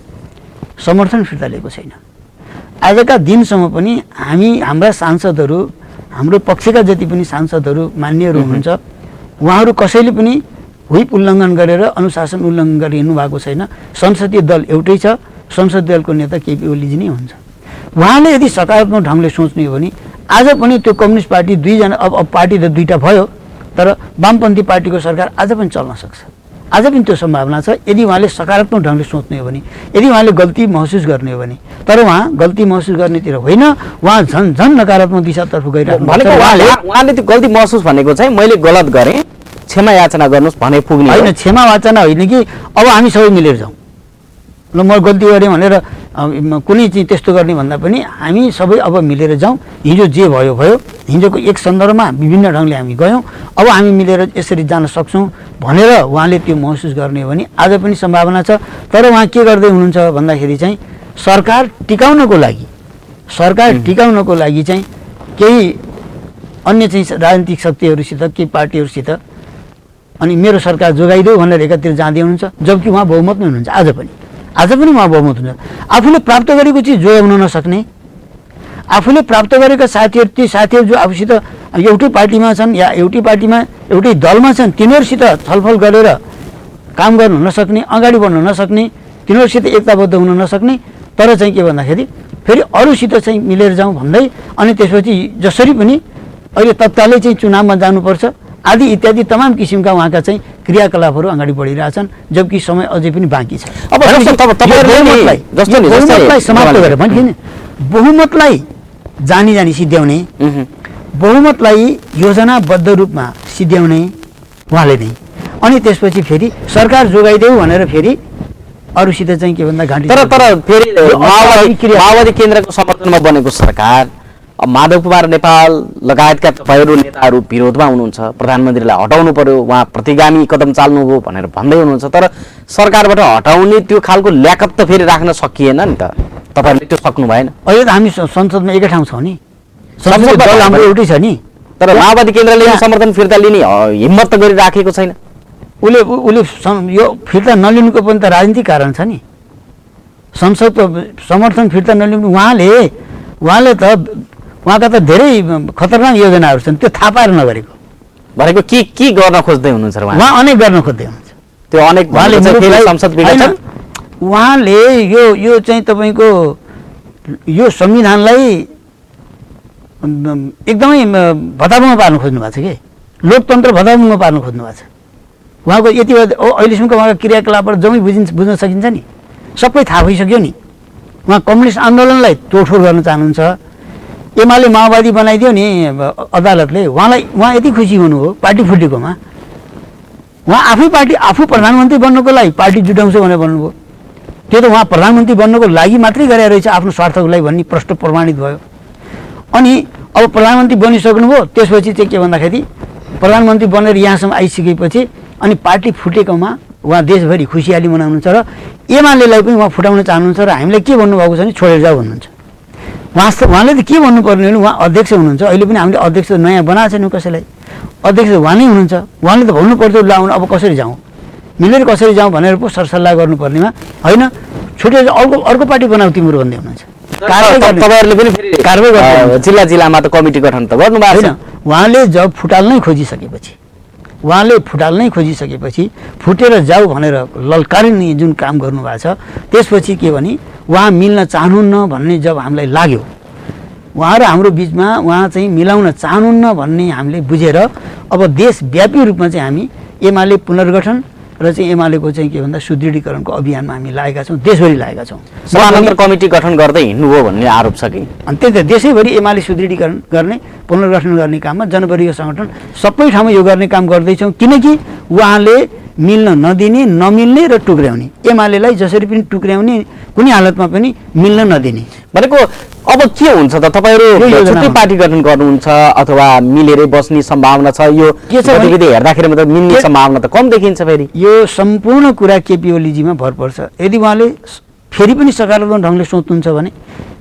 समर्थन फिर्ता लिएको छैन। आजका दिनसम्म पनि हाम्रा सांसदहरू, हाम्रो पक्षका जति पनि सांसदहरू मान्यहरू हुनुहुन्छ, उहाँहरू कसैले पनि व्हिप उल्लङ्घन गरेर अनुशासन उल्लङ्घन गरेर हिँड्नु भएको छैन। संसदीय दल एउटै छ, संसदीय दलको नेता केपी ओलीजी नै हुन्छ। उहाँले यदि सकारात्मक ढङ्गले सोच्ने हो भने आज पनि त्यो कम्युनिस्ट पार्टी दुईजना, अब पार्टी त दुईवटा भयो, तर वामपन्थी पार्टीको सरकार आज पनि चल्न सक्छ। आज पनि त्यो सम्भावना छ यदि उहाँले सकारात्मक ढङ्गले सोच्ने हो भने, यदि उहाँले गल्ती महसुस गर्ने हो भने। तर उहाँ गल्ती महसुस गर्नेतिर होइन, उहाँ झन् नकारात्मक दिशातर्फ गइरहेको भनेको उहाँले त्यो गल्ती महसुस भनेको चाहिँ मैले गलत गरेँ क्षमा याचना गर्नुहोस् भने पुग्ने होइन। क्षमा याचना होइन कि अब हामी सबै मिलेर जाउँ, ल म गल्ती गरेँ भनेर कुनै चाहिँ त्यस्तो गर्ने भन्दा पनि हामी सबै अब मिलेर जाउँ। हिजो जे भयो भयो, हिजोको एक सन्दर्भमा विभिन्न ढङ्गले हामी गयौँ, अब हामी मिलेर यसरी जान सक्छौँ भनेर उहाँले त्यो महसुस गर्ने हो भने आज पनि सम्भावना छ। तर उहाँ के गर्दै हुनुहुन्छ भन्दाखेरि चाहिँ सरकार टिकाउनको लागि चाहिँ केही अन्य चाहिँ राजनीतिक शक्तिहरूसित, केही पार्टीहरूसित अनि मेरो सरकार जोगाइदेऊ भनेर एकातिर जाँदै हुनुहुन्छ। जबकि उहाँ बहुमत नै हुनुहुन्छ, आज पनि उहाँ बहुमत हुन्छ। आफूले प्राप्त गरेको चिज जोगाउन नसक्ने, आफूले प्राप्त गरेका साथीहरू, ती साथीहरू जो आफूसित एउटै पार्टीमा छन् या एउटै पार्टीमा एउटै दलमा छन्, तिनीहरूसित छलफल गरेर काम गर्न नसक्ने, अगाडि बढ्न नसक्ने, तिनीहरूसित एकताबद्ध हुन नसक्ने, तर चाहिँ के भन्दाखेरि फेरि अरूसित चाहिँ मिलेर जाउँ भन्दै अनि त्यसपछि जसरी पनि अहिले तत्कालै चाहिँ चुनावमा जानुपर्छ आदि इत्यादि तमाम किसिमका उहाँका चाहिँ क्रियाकलापहरू अगाडि बढिरहेछन्। जबकि समय अझै पनि बाँकी छ। अब बहुमतलाई समाप्त गरेर भने बहुमतलाई जानी सिद्ध्याउने, बहुमतलाई योजनाबद्ध रूपमा सिद्ध्याउने उहाँले नै, अनि त्यसपछि फेरि सरकार जोगाइदेऊ भनेर फेरि अरूसित चाहिँ के भन्दा घाँटी। तर फेरि माओवादी केन्द्रको समर्थनमा बनेको सरकार, अब माधव कुमार नेपाल लगायतका तपाईँहरू नेताहरू विरोधमा हुनुहुन्छ, प्रधानमन्त्रीलाई हटाउनु पर्यो, उहाँ प्रतिगामी कदम चाल्नुभयो भनेर भन्दै हुनुहुन्छ। तर सरकारबाट हटाउने त्यो खालको ल्याकअप त फेरि राख्न सकिएन नि त, तपाईँहरूले त्यो सक्नु भएन। अहिले त हामी संसदमा एकै ठाउँ छौँ नि, संसद दल हाम्रो एउटै छ नि। तर माओवादी केन्द्रले समर्थन फिर्ता लिने हिम्मत त गरिराखेको छैन। उसले यो फिर्ता नलिनुको पनि त राजनीतिक कारण छ नि। संसदको समर्थन फिर्ता नलिनु उहाँले त उहाँका त धेरै खतरनाक योजनाहरू छन्, त्यो थाहा पाएर नगरेको भनेको के गर्न खोज्दै हुनुहुन्छ उहाँ अनेक गर्न खोज्दै हुनुहुन्छ। त्यो अनेक उहाँले यो चाहिँ तपाईँको यो संविधानलाई एकदमै भताभुङ्ग पार्न खोज्नु भएको छ कि लोकतन्त्र भताभुङ्ग पार्न खोज्नु भएको छ। उहाँको यति अहिलेसम्मको उहाँको क्रियाकलापबाट जम्मै बुझ्न सकिन्छ नि, सबै थाहा भइसक्यो नि। उहाँ कम्युनिस्ट आन्दोलनलाई तोडफोड गर्न चाहनुहुन्छ। एमाले माओवादी बनाइदियो नि अदालतले, उहाँ यति खुसी हुनुभयो पार्टी फुटेकोमा। उहाँ आफू प्रधानमन्त्री बन्नको लागि पार्टी जुटाउँछु भनेर भन्नुभयो। त्यो त उहाँ प्रधानमन्त्री बन्नको लागि मात्रै गरेर रहेछ, आफ्नो स्वार्थको लागि भन्ने प्रष्ट प्रमाणित भयो। अनि अब प्रधानमन्त्री बनिसक्नुभयो, त्यसपछि चाहिँ के भन्दाखेरि प्रधानमन्त्री बनेर यहाँसम्म आइसकेपछि अनि पार्टी फुटेकोमा उहाँ देशभरि खुसियाली मनाउनुहुन्छ र एमालेलाई पनि उहाँ फुटाउन चाहनुहुन्छ र हामीलाई के भन्नुभएको छ भने छोडेर जाऊ भन्नुहुन्छ। उहाँले त के भन्नुपर्ने भने उहाँ अध्यक्ष हुनुहुन्छ, अहिले पनि हामीले अध्यक्ष नयाँ बनाएको छैनौँ कसैलाई, अध्यक्ष उहाँ नै हुनुहुन्छ। उहाँले त भन्नु पर्थ्यो ल अब कसरी जाउँ, मिलेर कसरी जाउँ भनेर पो सरसल्लाह गर्नुपर्नेमा होइन छुटेर अर्को पार्टी बनाऊ तिम्रो भन्दै हुनुहुन्छ। तपाईँहरूले पनि कारवाही जिल्लामा त कमिटी गठन त गर्नुभएको छैन। उहाँले जब फुटाल्नै खोजिसकेपछि उहाँले फुटाल्नै खोजिसकेपछि फुटेर जाऊ भनेर ललकारिने जुन काम गर्नुभएको छ, त्यसपछि के भने उहाँ मिल्न चाहनुहुन्न भन्ने जब हामीलाई लाग्यो, उहाँ र हाम्रो बिचमा उहाँ चाहिँ मिलाउन चाहनुहुन्न भन्ने हामीले बुझेर अब देशव्यापी रूपमा चाहिँ हामी एमाले पुनर्गठन र चाहिँ एमालेको चाहिँ के भन्दा सुदृढीकरणको अभियानमा हामी लागेका छौँ, देशभरि लागेका छौँ। समानान्तर कमिटी गठन गर्दै हिँड्नु हो भन्ने आरोप छ कि? अनि त्यही त देशैभरि एमाले सुदृढीकरण गर्ने पुनर्गठन गर्ने काममा जनवर्गीय सङ्गठन सबै ठाउँमा यो गर्ने काम गर्दैछौँ, किनकि उहाँले मिल्न नदिने, नमिल्ने र टुक्र्याउने, एमालेलाई जसरी पनि टुक्र्याउने, कुनै हालतमा पनि मिल्न नदिने भनेको अब के हुन्छ त? तपाईँहरू छुट्टै पार्टी गठन गर्नुहुन्छ अथवा मिलेरै बस्ने सम्भावना छ? यो गतिविधि हेर्दाखेरि मतलब मिल्ने सम्भावना त कम देखिन्छ। फेरि यो सम्पूर्ण कुरा केपी ओलीजीमा भर पर्छ। यदि उहाँले फेरि पनि सकारात्मक ढङ्गले सोच्नुहुन्छ भने,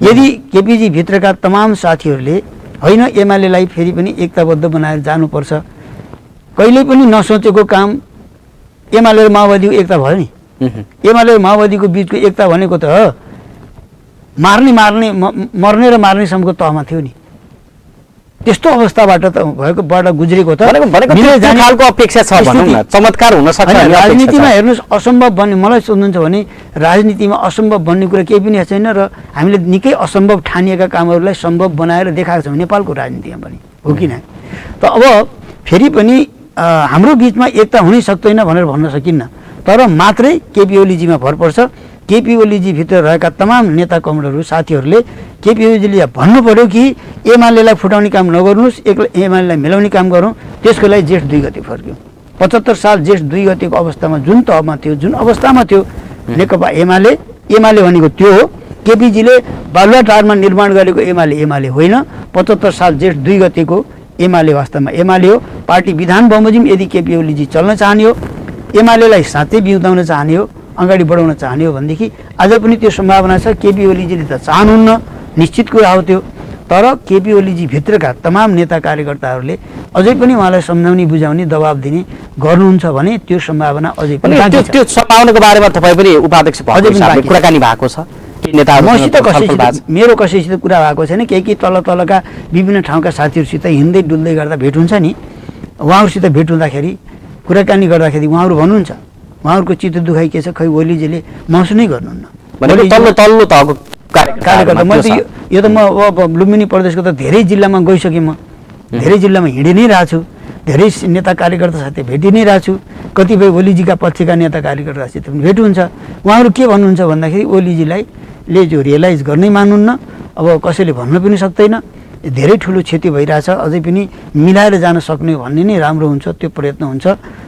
यदि केपीजी भित्रका तमाम साथीहरूले होइन एमालेलाई फेरि पनि एकताबद्ध बनाएर जानुपर्छ, कहिल्यै पनि नसोचेको काम एमाले र माओवादीको एकता भयो नि। एमाले र माओवादीको बिचको एकता भनेको त मर्ने र मार्नेसम्मको तहमा थियो नि। त्यस्तो अवस्थाबाट त बाट गुज्रेको त खालको अपेक्षा छ भनौँ न, चमत्कार हुन सक्छ। राजनीतिमा हेर्नुहोस्, असम्भव बन्ने, मलाई सोध्नुहुन्छ भने राजनीतिमा असम्भव बन्ने कुरा केही पनि छैन र हामीले निकै असम्भव ठानिएका कामहरूलाई सम्भव बनाएर देखाएको छौँ नेपालको राजनीतिमा पनि, हो कि न? त अब फेरि पनि हाम्रो बिचमा एकता हुनै सक्दैन भनेर भन्न सकिन्न, तर मात्रै केपी ओलीजीमा भर पर्छ। केपी ओलीजी भित्र रहेका तमाम नेता कमरेडहरू साथीहरूले केपी ओलीजीले भन्नु पर्यो कि एमालेलाई फुटाउने काम नगर्नुहोस्, एमालेलाई मिलाउने काम गरौँ। त्यसको लागि जेठ 2 गते फर्क्यौँ। 75 साल जेठ 2 गतेको अवस्थामा जुन तहमा थियो, जुन अवस्थामा थियो नेकपा एमाले भनेको त्यो हो। केपीजीले बालुवाटारमा निर्माण गरेको एमाले होइन। 75 साल जेठ 2 गतेको एमाले वास्तवमा एमाले हो। पार्टी विधान बमोजिम यदि केपी ओलीजी चल्न चाहने हो, एमालेलाई साँच्चै बिउताउन चाहने हो, अगाडि बढाउन चाहने हो भनेदेखि आज पनि त्यो सम्भावना छ। केपी ओलीजीले त चाहनुहुन्न, निश्चित कुरा हो त्यो, तर केपी ओलीजी भित्रका तमाम नेता कार्यकर्ताहरूले अझै पनि उहाँलाई सम्झाउने, बुझाउने, दबाब दिने गर्नुहुन्छ भने त्यो सम्भावना अझै पनि बाँकी छ। त्यो सम्भावनाको बारेमा तपाईँ पनि उपाध्यक्ष कुराकानी भएको छ? मसित कसैसित मेरो कसैसित कुरा भएको छैन। केही तलका विभिन्न ठाउँका साथीहरूसित हिँड्दै डुल्दै गर्दा भेट हुन्छ नि, उहाँहरूसित भेट हुँदाखेरि कुराकानी गर्दाखेरि उहाँहरू भन्नुहुन्छ उहाँहरूको चित्त दुखाइ के छ, खै ओलीजीले महसुस नै गर्नुहुन्न। तल्लो तहको कार्यकर्ता मैले त यो त म अब लुम्बिनी प्रदेशको त धेरै जिल्लामा गइसकेँ, म धेरै जिल्लामा हिँडि नै रहेको छु, धेरै नेता कार्यकर्ता साथी भेटि नै रहेको छु, कतिपय ओलीजीका पक्षका नेता कार्यकर्तासित पनि भेट हुन्छ। उहाँहरू के भन्नुहुन्छ भन्दाखेरि ओलीजीलाई जो रियलाइज गर्नै मान्नुहुन्न, अब कसैले भन्न पनि सक्दैन, धेरै ठुलो क्षति भइरहेछ, अझै पनि मिलाएर जान सक्ने भन्ने नै राम्रो हुन्छ, त्यो प्रयत्न हुन्छ।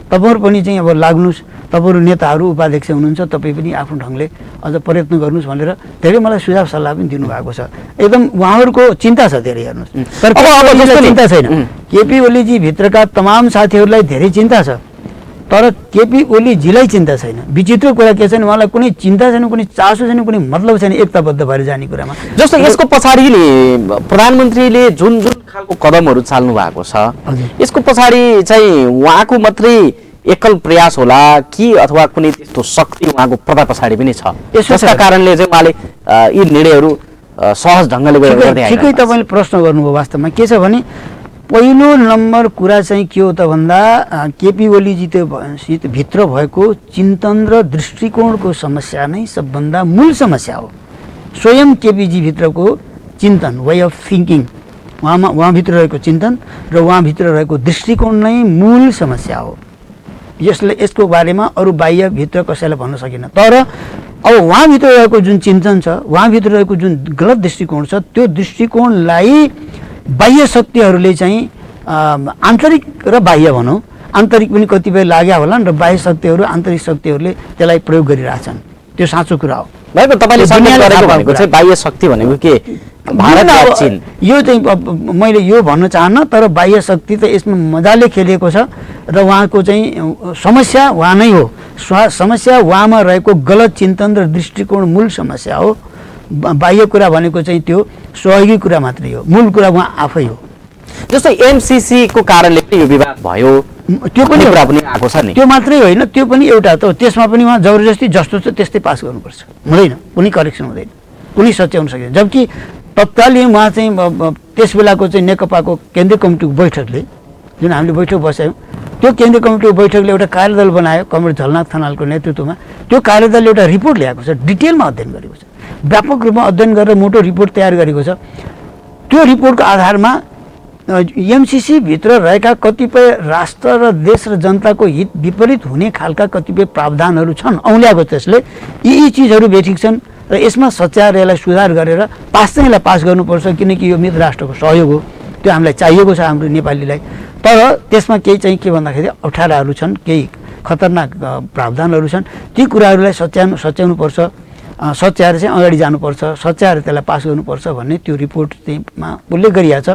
तपाईँहरू पनि चाहिँ अब लाग्नुहोस्, तपाईँहरू नेताहरू उपाध्यक्ष हुनुहुन्छ, तपाईँ पनि आफ्नो ढङ्गले अझ प्रयत्न गर्नुहोस् भनेर धेरै मलाई सुझाव सल्लाह पनि दिनुभएको छ। एकदम उहाँहरूको चिन्ता छ धेरै, हेर्नुहोस्। तर चिन्ता छैन, केपी ओलीजी भित्रका तमाम साथीहरूलाई धेरै चिन्ता छ, तर केपी ओलीजीलाई चिन्ता छैन। विचित्र कुरा के छैन, उहाँलाई कुनै चिन्ता छैन, कुनै चासो छैन, कुनै मतलब छैन एकताबद्ध भएर जाने कुरामा। जस्तो यसको पछाडि प्रधानमन्त्रीले जुन खालको कदमहरू चाल्नु भएको छ, यसको पछाडि चाहिँ उहाँको मात्रै एकल प्रयास होला कि अथवा कुनै त्यस्तो शक्ति उहाँको पर्दा पछाडि पनि छ? यसका कारणले चाहिँ उहाँले यी निर्णयहरू सहज ढङ्गले गर्दै ठिकै तपाईँले प्रश्न गर्नुभयो। वास्तवमा के छ भने पहिलो नम्बर कुरा चाहिँ के हो त भन्दा केपी ओलीजी भित्र भएको चिन्तन र दृष्टिकोणको समस्या नै सबभन्दा मूल समस्या हो। स्वयं केपीजी भित्रको चिन्तन, वे अफ थिङ्किङ, उहाँभित्र रहेको चिन्तन र उहाँभित्र रहेको दृष्टिकोण नै मूल समस्या हो। यसको बारेमा अरू बाह्यभित्र कसैलाई भन्न सकिन्न। तर अब उहाँभित्र रहेको जुन चिन्तन छ, उहाँभित्र रहेको जुन गलत दृष्टिकोण छ, त्यो दृष्टिकोणलाई बाह्य शक्तिहरूले चाहिँ आन्तरिक र बाह्य भनौँ, आन्तरिक पनि कतिपय लाग्या होलान् र बाह्य शक्तिहरू, आन्तरिक शक्तिहरूले त्यसलाई प्रयोग गरिरहेछन्। त्यो साँचो कुरा हो। तपाईँले भनेको चाहिँ बाह्य शक्ति भनेको के? भारत या चीन? यो चाहिँ मैले यो भन्न चाहन्न, तर बाह्य शक्ति त यसमा मजाले खेलिएको छ र उहाँको चाहिँ समस्या उहाँ नै हो। समस्या उहाँमा रहेको गलत चिन्तन र दृष्टिकोण मूल समस्या हो। बाह्य कुरा भनेको चाहिँ त्यो सहयोगी कुरा मात्रै हो, मूल कुरा उहाँ आफै हो। जस्तो एमसीसी को कारणले पनि यो विवाद भयो, त्यो पनि कुरा पनि आएको छ नि। त्यो मात्रै होइन, त्यो पनि एउटा त त्यसमा पनि उहाँ जबरजस्ती जस्तो छ त्यस्तै पास गर्नुपर्छ, हुँदैन, कुनै करेक्सन हुँदैन, कुनै सच्याउन सकिँदैन। जबकि तत्कालीन उहाँ चाहिँ त्यस बेलाको चाहिँ नेकपाको केन्द्रीय कमिटीको बैठकले जुन हामीले बैठक बसायौँ, त्यो त्यो केन्द्रीय कमिटीको बैठकले एउटा कार्यदल बनायो, कमरेड झलनाथ खनालको नेतृत्वमा। त्यो कार्यदलले एउटा रिपोर्ट ल्याएको छ, डिटेलमा अध्ययन गरेको छ, व्यापक रूपमा अध्ययन गरेर मोटो रिपोर्ट तयार गरेको छ। त्यो रिपोर्टको आधारमा एमसिसी भित्र रहेका कतिपय राष्ट्र र देश र जनताको हित विपरीत हुने खालका कतिपय प्रावधानहरू छन् औल्याएको। त्यसले यी चिजहरू बेठिक छन् र यसमा सच्याएर यसलाई सुधार गरेर पास चाहिँ यसलाई पास गर्नुपर्छ, किनकि यो मित्र राष्ट्रको सहयोग हो, त्यो हामीलाई चाहिएको छ हाम्रो नेपालीलाई। तर त्यसमा केही चाहिँ के भन्दाखेरि अप्ठ्याराहरू छन्, केही खतरनाक प्रावधानहरू छन्। ती कुराहरूलाई सच्याउनुपर्छ, सच्याएर चाहिँ अगाडि जानुपर्छ, सच्याएर त्यसलाई पास गर्नुपर्छ भन्ने त्यो रिपोर्ट चाहिँमा उल्लेख गरिएको छ।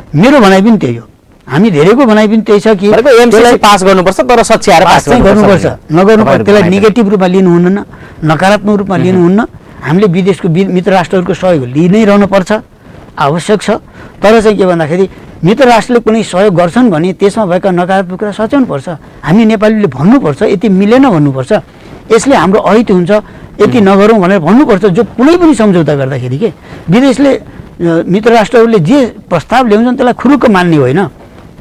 मेरो भनाइ पनि त्यही हो, हामी धेरैको भनाइ पनि त्यही छ कि एमसिसी पास गर्नुपर्छ तर सच्याएर पास गर्नुपर्छ, नगर्नुपर्छ। त्यसलाई नेगेटिभ रूपमा लिनुहुन्न, नकारात्मक रूपमा लिनुहुन्न। हामीले विदेशको मित्र राष्ट्रहरूको सहयोग लिइ नै रहनुपर्छ, आवश्यक छ। तर चाहिँ के भन्दाखेरि मित्र राष्ट्रले कुनै सहयोग गर्छन् भने त्यसमा भएका नकारात्मक कुरा सच्याउनुपर्छ। हामी नेपालीले भन्नुपर्छ यति मिलेन भन्नुपर्छ, यसले हाम्रो अहित हुन्छ, यति नगरौँ भनेर भन्नुपर्छ। जो कुनै पनि सम्झौता गर्दाखेरि के विदेशले मित्र राष्ट्रहरूले जे प्रस्ताव ल्याउँछन् त्यसलाई खुरुक्क मान्ने होइन,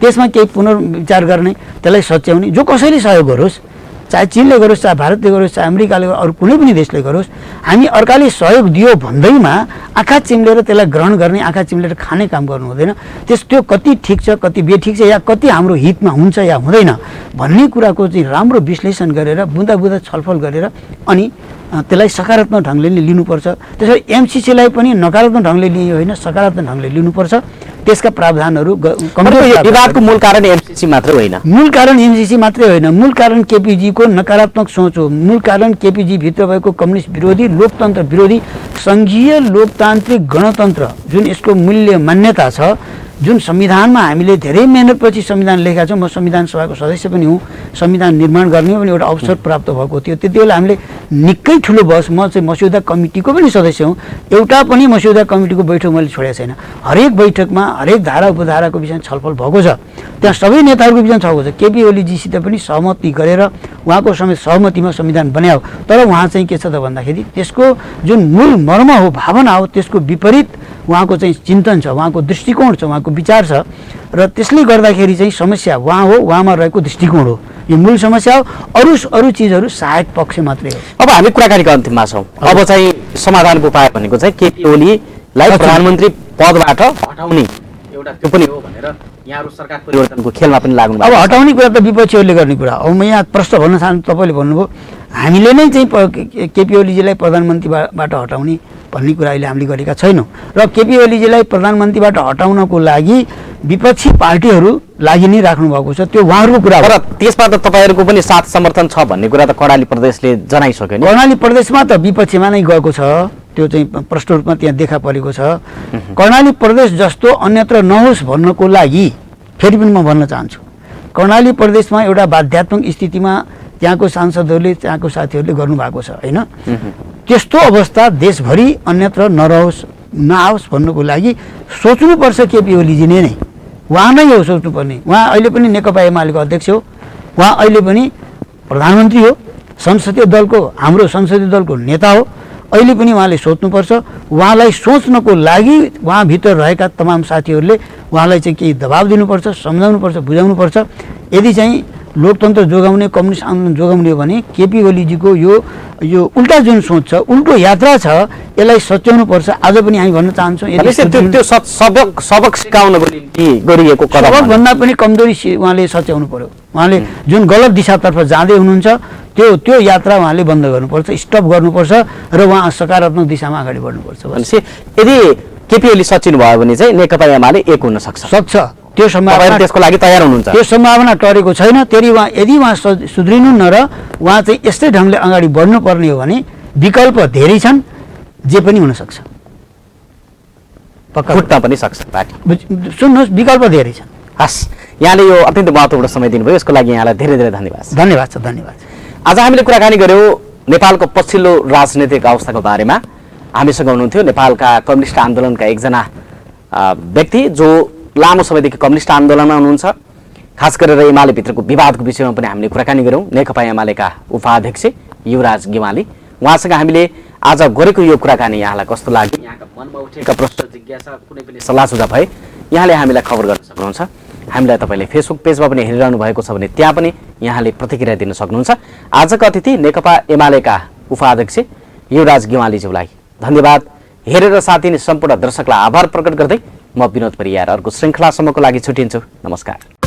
त्यसमा केही पुनर्विचार गर्ने, त्यसलाई सच्याउने। जो कसैले सहयोग गरोस्, चाहे चिनले गरोस्, चाहे भारतले गरोस्, चाहे अमेरिकाले गरोस्, अरू कुनै पनि देशले गरोस्, हामी अर्काले सहयोग दियो भन्दैमा आँखा चिम्लेर त्यसलाई ग्रहण गर्ने, आँखा चिम्लेर खाने काम गर्नु हुँदैन। त्यो कति ठिक छ, कति बेठिक छ, या कति हाम्रो हितमा हुन्छ या हुँदैन भन्ने कुराको चाहिँ राम्रो विश्लेषण गरेर बुँदा बुँदा छलफल गरेर अनि त्यसलाई सकारात्मक ढङ्गले लिनुपर्छ। त्यसरी एमसिसीलाई पनि नकारात्मक ढङ्गले लिए होइन, सकारात्मक ढङ्गले लिनुपर्छ। त्यसका प्रावधानहरू विवादको मूल कारण एमसिसी मात्रै होइन, मूल कारण एमसिसी मात्रै होइन, मूल कारण केपीजीको नकारात्मक सोच हो। मूल कारण केपीजी भित्र भएको कम्युनिस्ट विरोधी, लोकतन्त्र विरोधी, सङ्घीय लोकतान्त्रिक गणतन्त्र जुन यसको मूल्य मान्यता छ, जुन संविधानमा हामीले धेरै मेहनतपछि संविधान लेखेका छौँ। म संविधान सभाको सदस्य पनि हुँ, संविधान निर्माण गर्ने पनि एउटा अवसर प्राप्त भएको थियो। त्यति बेला हामीले निकै ठुलो बहस, म चाहिँ मस्यौदा कमिटीको पनि सदस्य हुँ, एउटा पनि मस्यौदा कमिटीको बैठक मैले छोडेको छैन। हरेक बैठकमा हरेक धारा उपधाराको विषयमा छलफल भएको छ, त्यहाँ सबै नेताहरूको विषयमा छलफल छ। केपी ओलीजीसित पनि सहमति गरेर उहाँको समेत सहमतिमा संविधान बनायो। तर उहाँ चाहिँ के छ त भन्दाखेरि त्यसको जुन मूल मर्म हो, भावना हो, त्यसको विपरीत उहाँको चाहिँ चिन्तन छ, उहाँको दृष्टिकोण छ, उहाँको विचार छ। र त्यसले गर्दाखेरि चाहिँ समस्या उहाँ हो, उहाँमा रहेको दृष्टिकोण हो, यो मूल समस्या हो। अरू चिजहरू सहायक पक्ष मात्रै हो। अब हामी कुराकानीको अन्तिममा छौँ। अब चाहिँ समाधानको उपाय भनेको चाहिँ केपी ओलीलाई प्रधानमन्त्री पदबाट हटाउने एउटा त्यो पनि हो भनेर यहाँहरू सरकार परिवर्तनको खेलमा पनि लाग्नु भएको। अब हटाउने कुरा त विपक्षीहरूले गर्ने कुरा हो। म यहाँ प्रश्न भन्न चाहन्छु, तपाईँले भन्नुभयो हामीले नै चाहिँ केपी ओलीजीलाई प्रधानमन्त्रीबाट हटाउने भन्ने कुरा अहिले हामीले गरेका छैनौँ। र केपी ओलीजीलाई प्रधानमन्त्रीबाट हटाउनको लागि विपक्षी पार्टीहरू लागि नै राख्नु भएको छ, त्यो उहाँहरूको कुरा हो। तर त्यसमा त तपाईँहरूको पनि साथ समर्थन छ भन्ने कुरा त कर्णाली प्रदेशले जनाइसक्यो नि। कर्णाली प्रदेशमा त विपक्षीमा नै गएको छ, त्यो चाहिँ प्रष्ट रूपमा त्यहाँ देखा परेको छ। कर्णाली प्रदेश जस्तो अन्यत्र नहोस् भन्नको लागि फेरि पनि म भन्न चाहन्छु, कर्णाली प्रदेशमा एउटा बाध्यात्मक स्थितिमा त्यहाँको सांसदहरूले, त्यहाँको साथीहरूले गर्नुभएको छ होइन। त्यस्तो अवस्था देशभरि अन्यत्र नआओस् भन्नुको लागि सोच्नुपर्छ केपी ओलीजी नै, उहाँ नै हो सोच्नुपर्ने। उहाँ अहिले पनि नेकपा एमालेको अध्यक्ष हो, उहाँ अहिले पनि प्रधानमन्त्री हो, संसदीय दलको, हाम्रो संसदीय दलको नेता हो। अहिले पनि उहाँले सोच्नुपर्छ। उहाँलाई सोच्नको लागि उहाँभित्र रहेका तमाम साथीहरूले उहाँलाई चाहिँ केही दबाब दिनुपर्छ, सम्झाउनुपर्छ, बुझाउनुपर्छ। यदि चाहिँ लोकतन्त्र जोगाउने, कम्युनिस्ट आन्दोलन जोगाउने हो भने केपी ओलीजीको यो उल्टा जुन सोच छ, उल्टो यात्रा छ, यसलाई सच्याउनुपर्छ। आज पनि हामी भन्न चाहन्छौँ त्यो सबक सिकाउनको निम्ति गरिएको कदम सबकभन्दा पनि कमजोरी उहाँले सच्याउनु पर्यो। उहाँले जुन गलत दिशातर्फ जाँदै हुनुहुन्छ त्यो यात्रा उहाँले बन्द गर्नुपर्छ, स्टप गर्नुपर्छ र उहाँ सकारात्मक दिशामा अगाडि बढ्नुपर्छ। भनेपछि यदि केपी ओली सचिनु भयो भने चाहिँ नेकपा एमाले एक हुन सक्छ, त्यो सम्भावना, त्यसको लागि तयार हुनुहुन्छ? त्यो सम्भावना टरेको छैन। यदि उहाँ सुध्रिनुहुन्न र उहाँ चाहिँ यस्तै ढङ्गले अगाडि बढ्नुपर्ने हो भने विकल्प धेरै छन्, जे पनि हुनसक्छ, पक्का फुट्न पनि सक्छ पार्टी। सुन्नुहोस्, विकल्प धेरै छन्। हस्, यहाँले यो अत्यन्त महत्त्वपूर्ण समय दिनुभयो, यसको लागि यहाँलाई धेरै धेरै धन्यवाद। धन्यवाद छ, धन्यवाद। आज हामीले कुराकानी गऱ्यौँ नेपालको पछिल्लो राजनैतिक अवस्थाको बारेमा। हामीसँग हुनुहुन्थ्यो नेपालका कम्युनिस्ट आन्दोलनका एकजना व्यक्ति जो लामो समयदेखि कम्युनिस्ट आन्दोलनमा हुनुहुन्छ। खास गरेर एमाले भित्रको विवादको विषयमा पनि हामीले कुराकानी गऱ्यौँ। नेकपा एमालेका उपाध्यक्ष युवराज गेवाली, उहाँसँग हामीले आज गरेको यो कुराकानी यहाँलाई कस्तो लाग्यो, यहाँका मनमा उठेका प्रश्न, जिज्ञासा, कुनै पनि सल्लाह सुझाव भए यहाँले हामीलाई खबर गर्न सक्नुहुन्छ। हामीलाई तपाईँले फेसबुक पेजमा पनि हेरिरहनु भएको छ भने त्यहाँ पनि यहाँले प्रतिक्रिया दिन सक्नुहुन्छ। आजका अतिथि नेकपा एमालेका उपाध्यक्ष युवराज गेवालीज्यूलाई धन्यवाद। हेरेर साथ दिने सम्पूर्ण दर्शकलाई आभार प्रकट गर्दै म विनोद परियार अर्को श्रृङ्खलासम्मको लागि छुट्टिन्छु। नमस्कार।